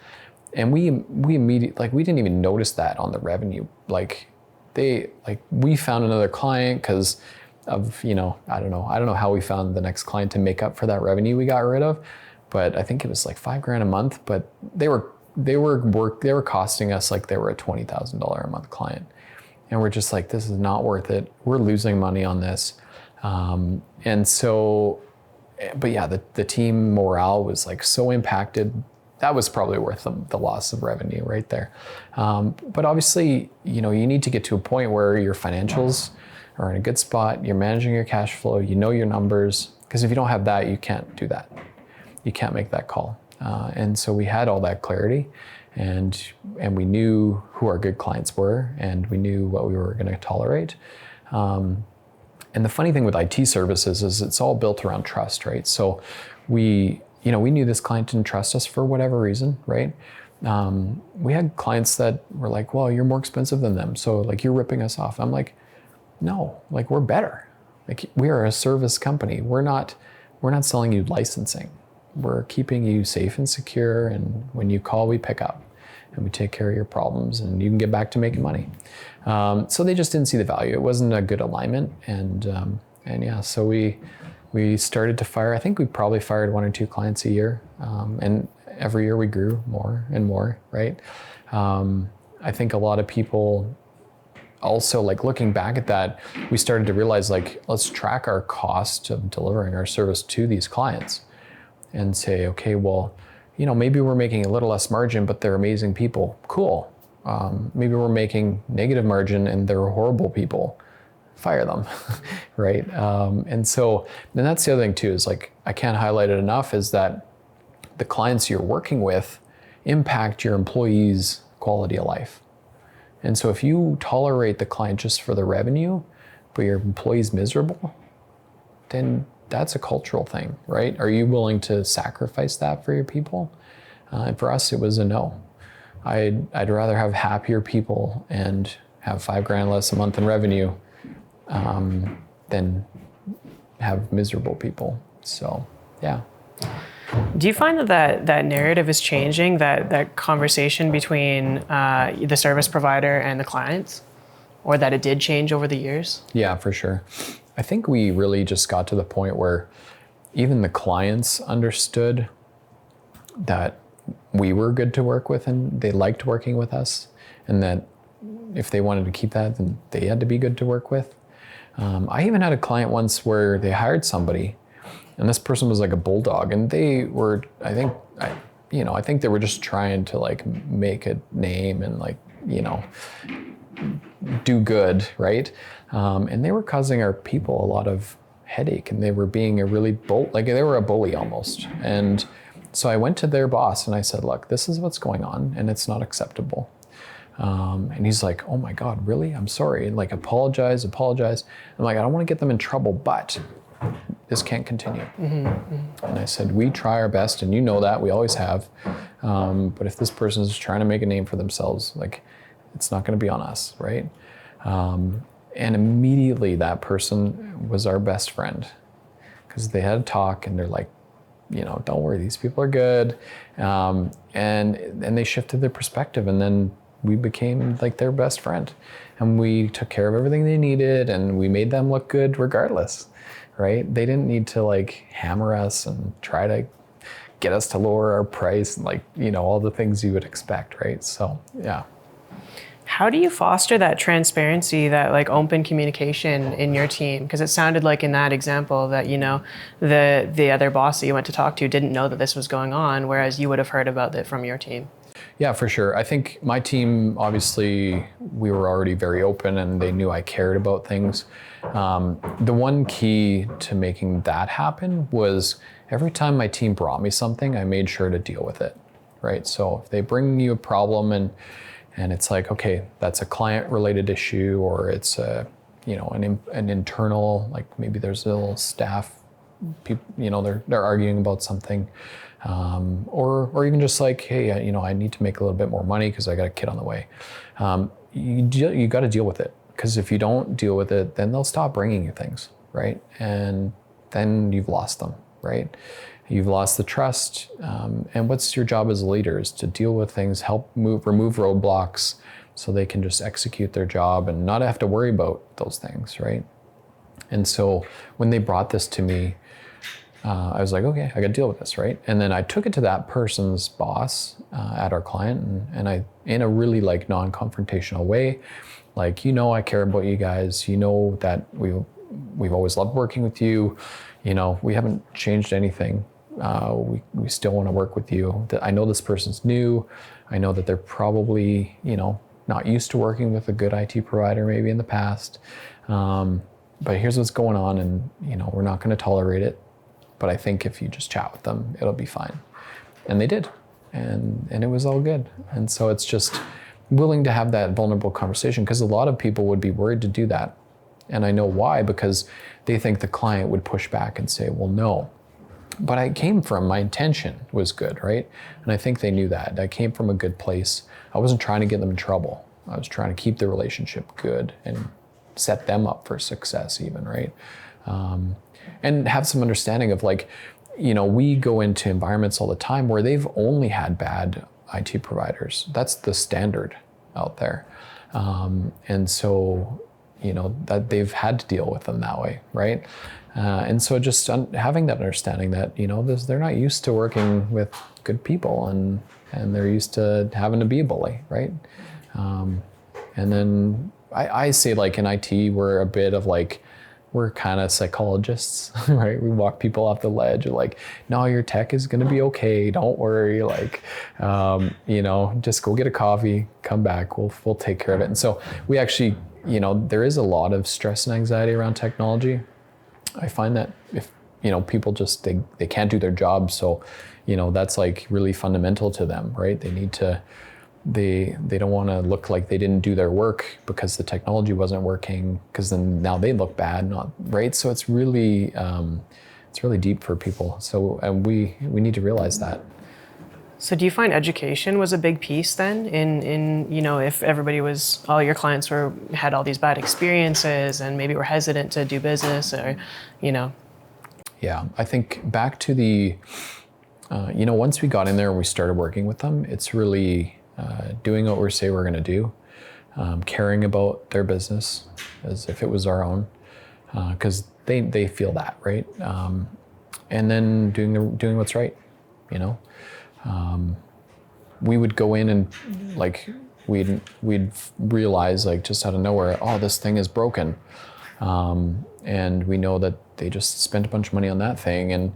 And we immediately, like we didn't even notice that on the revenue. We found another client because of, I don't know how we found the next client to make up for that revenue we got rid of. But I think it was like $5,000 a month, but they were costing us like they were a $20,000 a month client. And we're just like, this is not worth it. We're losing money on this. And so, but yeah, the team morale was like so impacted. That was probably worth the loss of revenue right there. But obviously, you need to get to a point where your financials are in a good spot. You're managing your cash flow. You know your numbers. Because if you don't have that, you can't do that. You can't make that call. And so we had all that clarity and we knew who our good clients were and we knew what we were going to tolerate. And the funny thing with IT services is it's all built around trust, right? So we knew this client didn't trust us for whatever reason, right? We had clients that were like, well, you're more expensive than them. So like you're ripping us off. I'm like, no, like we're better. Like we are a service company. We're not selling you licensing. We're keeping you safe and secure, and when you call, we pick up and we take care of your problems and you can get back to making money. So they just didn't see the value. It wasn't a good alignment. And yeah, so we started to fire. I think we probably fired 1 or 2 clients a year. And every year we grew more and more, right? I think a lot of people also, like looking back at that, we started to realize like, let's track our cost of delivering our service to these clients. And say, okay, well, maybe we're making a little less margin, but they're amazing people. Cool. maybe we're making negative margin and they're horrible people, fire them, right? And so then that's the other thing too, is like, I can't highlight it enough, is that the clients you're working with impact your employees' quality of life. And so if you tolerate the client just for the revenue, but your employee's miserable, then that's a cultural thing, right? Are you willing to sacrifice that for your people? And for us, it was a no. I'd rather have happier people and have $5,000 less a month in revenue than have miserable people. So, yeah. Do you find that narrative is changing, that conversation between the service provider and the clients, or that it did change over the years? Yeah, for sure. I think we really just got to the point where even the clients understood that we were good to work with and they liked working with us, and that if they wanted to keep that, then they had to be good to work with. I even had a client once where they hired somebody, and this person was like a bulldog, and they were, I think they were just trying to like make a name and like, do good, right? And they were causing our people a lot of headache, and they were being they were a bully almost. And so I went to their boss and I said, look, this is what's going on and it's not acceptable. And he's like, oh my God, really? I'm sorry. And like, apologize. I'm like, I don't want to get them in trouble, but this can't continue. Mm-hmm. And I said, we try our best, and you know that, we always have. But if this person is trying to make a name for themselves, like, it's not going to be on us, right? And immediately that person was our best friend, because they had a talk and they're like, don't worry, these people are good. And they shifted their perspective, and then we became like their best friend, and we took care of everything they needed, and we made them look good regardless, right? They didn't need to like hammer us and try to get us to lower our price and like, all the things you would expect, right? So, yeah. How do you foster that transparency, that like open communication in your team? Because it sounded like in that example that, the other boss that you went to talk to didn't know that this was going on, whereas you would have heard about it from your team. Yeah, for sure. I think my team, obviously, we were already very open and they knew I cared about things. The one key to making that happen was every time my team brought me something, I made sure to deal with it, right? So if they bring you a problem and it's like, okay, that's a client-related issue, or it's an internal, like maybe there's a little staff, people, they're arguing about something, or even just like, hey, I need to make a little bit more money because I got a kid on the way. You got to deal with it, because if you don't deal with it, then they'll stop bringing you things, right? And then you've lost them, right? You've lost the trust, and what's your job as a leader is to deal with things, remove roadblocks so they can just execute their job and not have to worry about those things, right? And so when they brought this to me, I was like, okay, I got to deal with this, right? And then I took it to that person's boss at our client, and I, in a really like non-confrontational way, like, I care about you guys, that we've always loved working with you, we haven't changed anything. We still want to work with you. I know this person's new. I know that they're probably, not used to working with a good IT provider maybe in the past. But here's what's going on, and, we're not going to tolerate it. But I think if you just chat with them, it'll be fine. And they did. And it was all good. And so it's just willing to have that vulnerable conversation, because a lot of people would be worried to do that. And I know why, because they think the client would push back and say, well, no. But my intention was good, right? And I think they knew that. I came from a good place. I wasn't trying to get them in trouble. I was trying to keep the relationship good and set them up for success even, right? And have some understanding of like, we go into environments all the time where they've only had bad IT providers. That's the standard out there. And so, that they've had to deal with them that way, right? And so just having that understanding that, they're not used to working with good people, and they're used to having to be a bully, right? And then I say like in IT, we're a bit of like we're kind of psychologists, right? We walk people off the ledge. We're like, no, your tech is going to be okay. Don't worry. Like, just go get a coffee, come back. We'll take care of it. And so we actually, there is a lot of stress and anxiety around technology. I find that if, people just, they can't do their job. So, that's like really fundamental to them, right? They need to, they don't want to look like they didn't do their work because the technology wasn't working, because then now they look bad, not right. So it's really deep for people. So, and we need to realize that. So do you find education was a big piece then in if all your clients had all these bad experiences and maybe were hesitant to do business or. Yeah, I think back to the, once we got in there and we started working with them, it's really doing what we say we're going to do, caring about their business as if it was our own, because they feel that, right? And then doing what's right, we would go in and like we'd realize like just out of nowhere, oh, this thing is broken, and we know that they just spent a bunch of money on that thing, and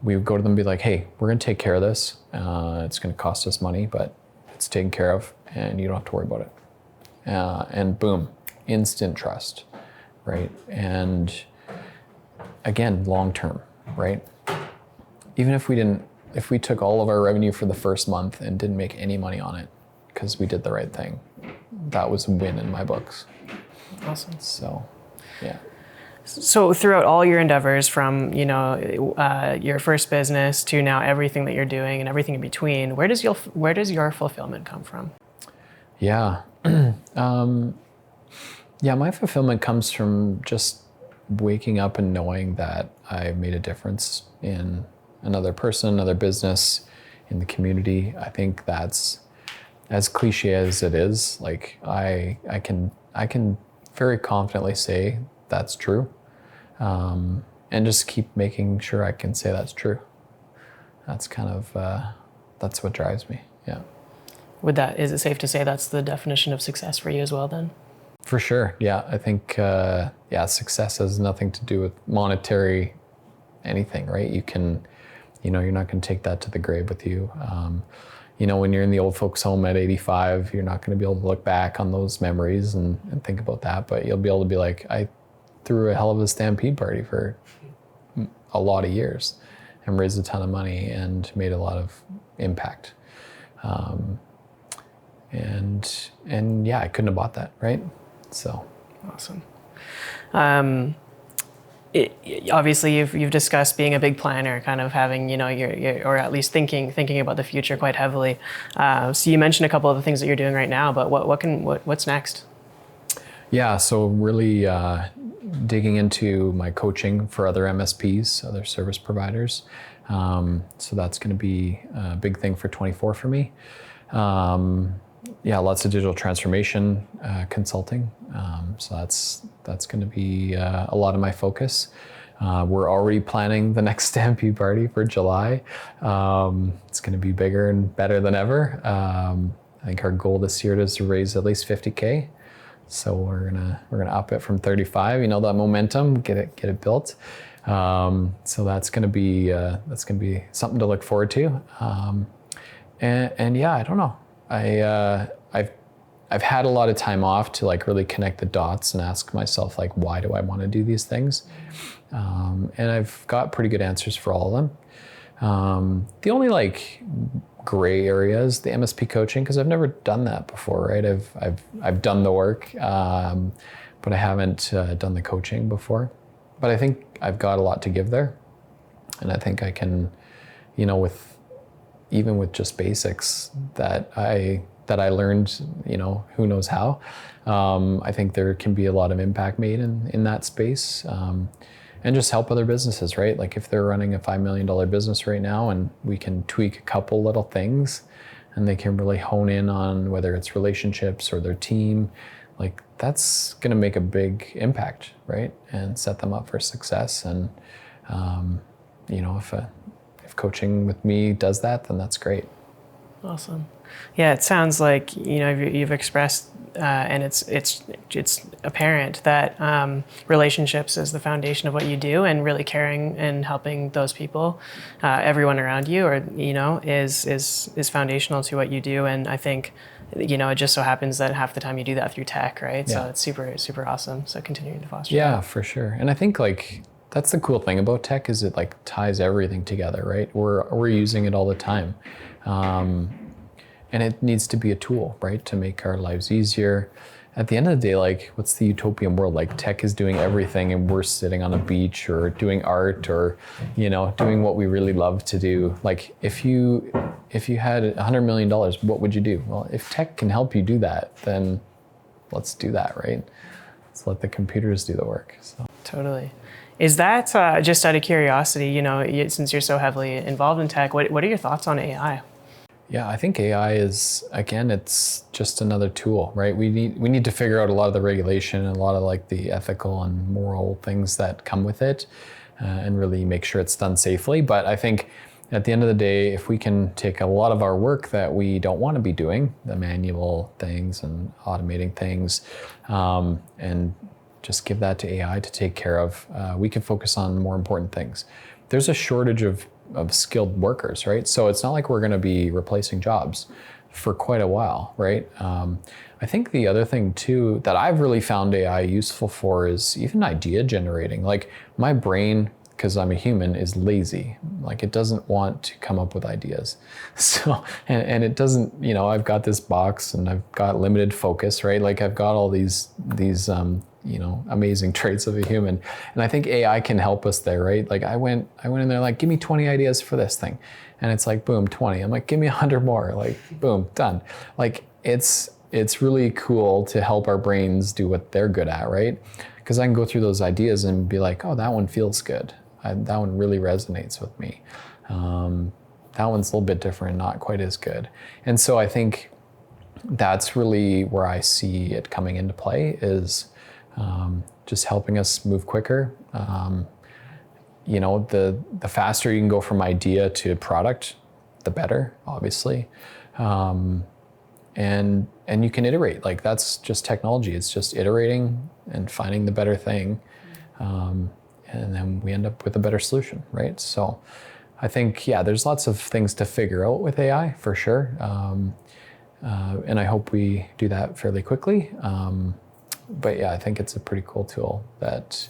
we would go to them and be like, hey, we're going to take care of this. It's going to cost us money, but it's taken care of and you don't have to worry about it. And boom, instant trust, right? And again, long-term, right? Even if we took all of our revenue for the first month and didn't make any money on it because we did the right thing, that was a win in my books. Awesome. So, yeah. So throughout all your endeavors, from your first business to now everything that you're doing and everything in between, where does your fulfillment come from? Yeah, my fulfillment comes from just waking up and knowing that I made a difference in another person, another business, in the community. I think that's, as cliche as it is, like I can very confidently say that's true. And just keep making sure I can say that's true. That's kind of, that's what drives me, yeah. Is it safe to say that's the definition of success for you as well then? For sure, yeah. I think, success has nothing to do with monetary anything, right? You can, you're not going to take that to the grave with you. When you're in the old folks home at 85, you're not going to be able to look back on those memories and think about that, but you'll be able to be like, I threw a hell of a stampede party for a lot of years and raised a ton of money and made a lot of impact. And yeah, I couldn't have bought that, right? So. Awesome. Obviously you've discussed being a big planner, kind of having, or at least thinking about the future quite heavily. So you mentioned a couple of the things that you're doing right now, but what's next? Yeah, so really digging into my coaching for other MSPs, other service providers. So that's going to be a big thing for 24 for me. Lots of digital transformation consulting. So that's going to be a lot of my focus. We're already planning the next Stampede party for July. It's going to be bigger and better than ever. I think our goal this year is to raise at least 50K. So we're gonna up it from 35. That momentum, get it built. So that's gonna be something to look forward to. And yeah, I don't know. I've had a lot of time off to like really connect the dots and ask myself like, why do I want to do these things? And I've got pretty good answers for all of them. The only like gray areas, the MSP coaching, because I've never done that before, right? I've done the work, but I haven't done the coaching before. But I think I've got a lot to give there, and I think I can, even with just basics that I learned, who knows how. I think there can be a lot of impact made in that space. And just help other businesses, right? Like if they're running a $5 million business right now and we can tweak a couple little things and they can really hone in on whether it's relationships or their team, like that's gonna make a big impact, right? And set them up for success. And if coaching with me does that, then that's great. Awesome. Yeah, it sounds like you've expressed, and it's apparent that relationships is the foundation of what you do, and really caring and helping those people, everyone around you, or is foundational to what you do. And I think it just so happens that half the time you do that through tech, right? Yeah. So it's super awesome. So continuing to foster. Yeah, that. for sure. And I think like that's the cool thing about tech is it like ties everything together, right? We're using it all the time. And it needs to be a tool, right, to make our lives easier. At the end of the day, like, what's the utopian world? Like, tech is doing everything, and we're sitting on a beach or doing art or, doing what we really love to do. Like, if you had $100 million, what would you do? Well, if tech can help you do that, then let's do that, right? Let's let the computers do the work. So. Totally. Is that, just out of curiosity, since you're so heavily involved in tech, what are your thoughts on AI? Yeah, I think AI is, again, it's just another tool, right? We need to figure out a lot of the regulation and a lot of like the ethical and moral things that come with it, and really make sure it's done safely. But I think at the end of the day, if we can take a lot of our work that we don't want to be doing, the manual things and automating things, and just give that to AI to take care of, we can focus on more important things. There's a shortage of skilled workers, right? So it's not like we're going to be replacing jobs for quite a while, right? I think the other thing too that I've really found AI useful for is even idea generating. Like my brain, because I'm a human, is lazy. Like it doesn't want to come up with ideas. So, and it doesn't, I've got this box and I've got limited focus, right? Like I've got all these amazing traits of a human. And I think AI can help us there, right? Like I went in there like, give me 20 ideas for this thing. And it's like, boom, 20. I'm like, give me 100 more. Like, boom, done. Like it's really cool to help our brains do what they're good at, right? Because I can go through those ideas and be like, oh, that one feels good. That one really resonates with me. That one's a little bit different, not quite as good. And so I think that's really where I see it coming into play is just helping us move quicker. The faster you can go from idea to product, the better, obviously. And you can iterate. Like that's just technology. It's just iterating and finding the better thing. And then we end up with a better solution, right? So I think, yeah, there's lots of things to figure out with AI for sure. And I hope we do that fairly quickly. But yeah, I think it's a pretty cool tool that,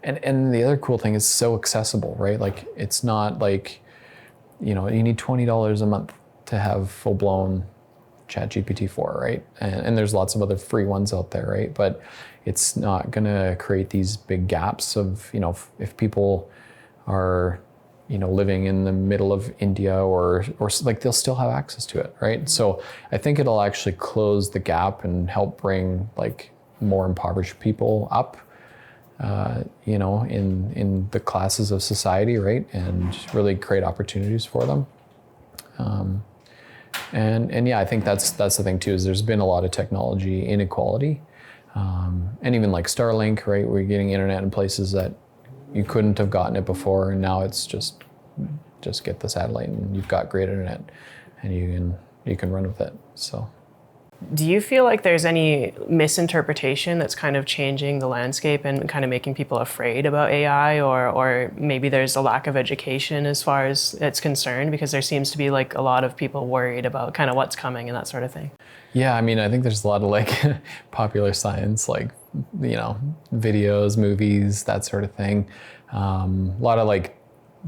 and the other cool thing is so accessible, right? Like it's not like, you need $20 a month to have full blown ChatGPT 4, right? And there's lots of other free ones out there, right? But it's not gonna create these big gaps of, if people are, living in the middle of India or like they'll still have access to it, right? So I think it'll actually close the gap and help bring like more impoverished people up, in the classes of society, right? And really create opportunities for them. And yeah, I think that's the thing too, is there's been a lot of technology inequality. And even like Starlink, right? We're getting internet in places that you couldn't have gotten it before, and now it's just get the satellite and you've got great internet and you can run with it. So do you feel like there's any misinterpretation that's kind of changing the landscape and kind of making people afraid about AI, or maybe there's a lack of education as far as it's concerned, because there seems to be like a lot of people worried about kind of what's coming and that sort of thing? Yeah, I mean, I think there's a lot of like popular science, like, videos, movies, that sort of thing. A lot of like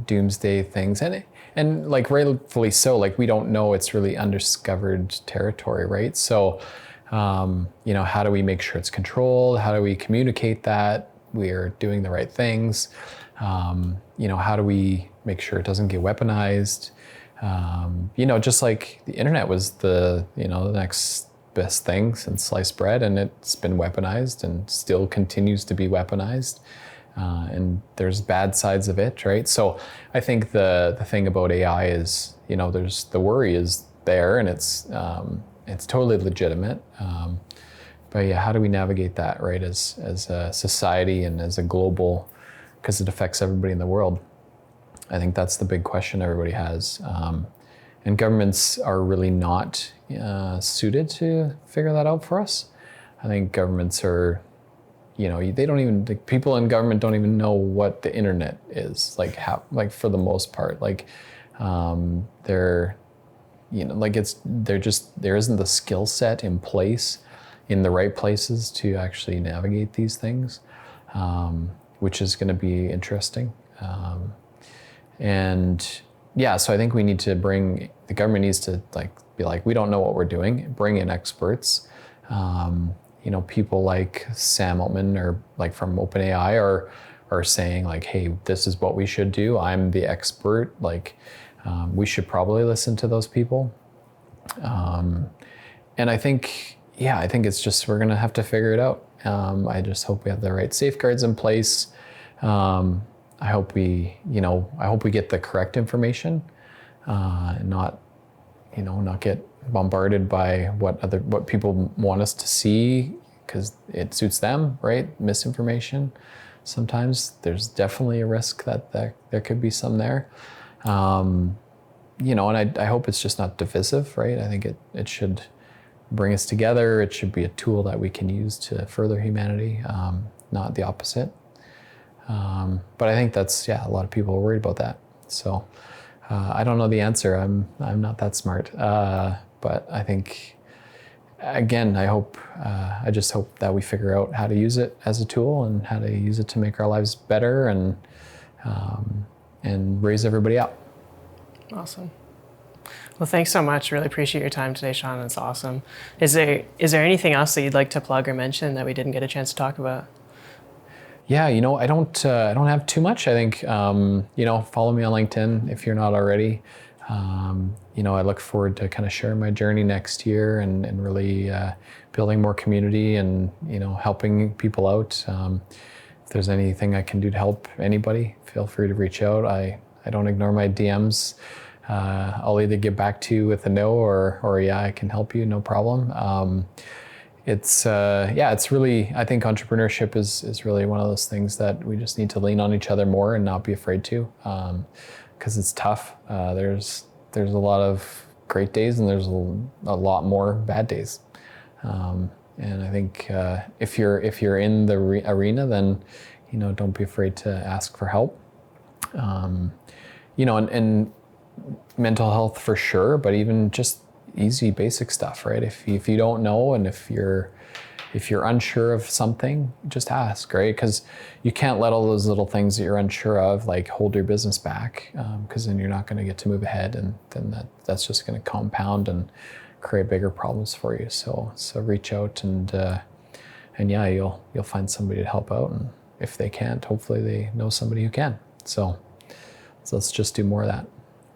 doomsday things, and like rightfully so, like we don't know, it's really undiscovered territory, right? So, how do we make sure it's controlled? How do we communicate that we're doing the right things? How do we make sure it doesn't get weaponized? Just like the internet was the next best thing since sliced bread, and it's been weaponized and still continues to be weaponized. And there's bad sides of it, right? So I think the thing about AI is, there's the worry is there, and it's totally legitimate. But yeah, how do we navigate that, right? As a society and as a global, because it affects everybody in the world. I think that's the big question everybody has. and governments are really not suited to figure that out for us. I think governments are, they don't even, like, people in government don't even know what the internet is, like for the most part, they're, there isn't the skill set in place in the right places to actually navigate these things, which is going to be interesting. And yeah, so I think we need to the government needs to be like, we don't know what we're doing, bring in experts. People like Sam Altman or from OpenAI are saying hey, this is what we should do. I'm the expert. We should probably listen to those people. And I think it's just, we're going to have to figure it out. I just hope we have the right safeguards in place. I hope we get the correct information, and not get bombarded by what people want us to see because it suits them, right? Misinformation. Sometimes there's definitely a risk that there could be some there. And I hope it's just not divisive, right? I think it should bring us together. It should be a tool that we can use to further humanity, not the opposite. But I think that's, a lot of people are worried about that. So I don't know the answer. I'm not that smart. But I think, again, I just hope that we figure out how to use it as a tool and how to use it to make our lives better and raise everybody up. Awesome. Well, thanks so much. Really appreciate your time today, Shawn. That's awesome. Is there anything else that you'd like to plug or mention that we didn't get a chance to talk about? Yeah, I don't have too much. I think, follow me on LinkedIn if you're not already. I look forward to kind of sharing my journey next year and really building more community and, helping people out. If there's anything I can do to help anybody, feel free to reach out. I don't ignore my DMs. I'll either get back to you with a no or yeah, I can help you, no problem. It's really, I think entrepreneurship is really one of those things that we just need to lean on each other more and not be afraid to, because it's tough. There's a lot of great days and there's a lot more bad days. And I think if you're in the arena, then don't be afraid to ask for help. And mental health for sure, but even just easy basic stuff, right? If you don't know and if you're unsure of something, just ask, right? Because you can't let all those little things that you're unsure of hold your business back, because then you're not going to get to move ahead, and then that's just going to compound and create bigger problems for you. So reach out and yeah, you'll find somebody to help out, and if they can't, hopefully they know somebody who can. So let's just do more of that.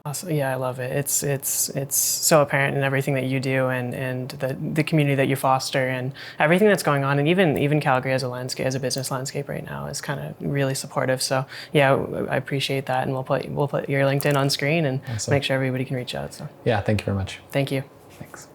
Awesome. Yeah, I love it. It's so apparent in everything that you do and the community that you foster and everything that's going on, and even Calgary as a business landscape right now is kind of really supportive. So yeah, I appreciate that, and we'll put your LinkedIn on screen and awesome. Make sure everybody can reach out. So yeah, thank you very much. Thank you. Thanks.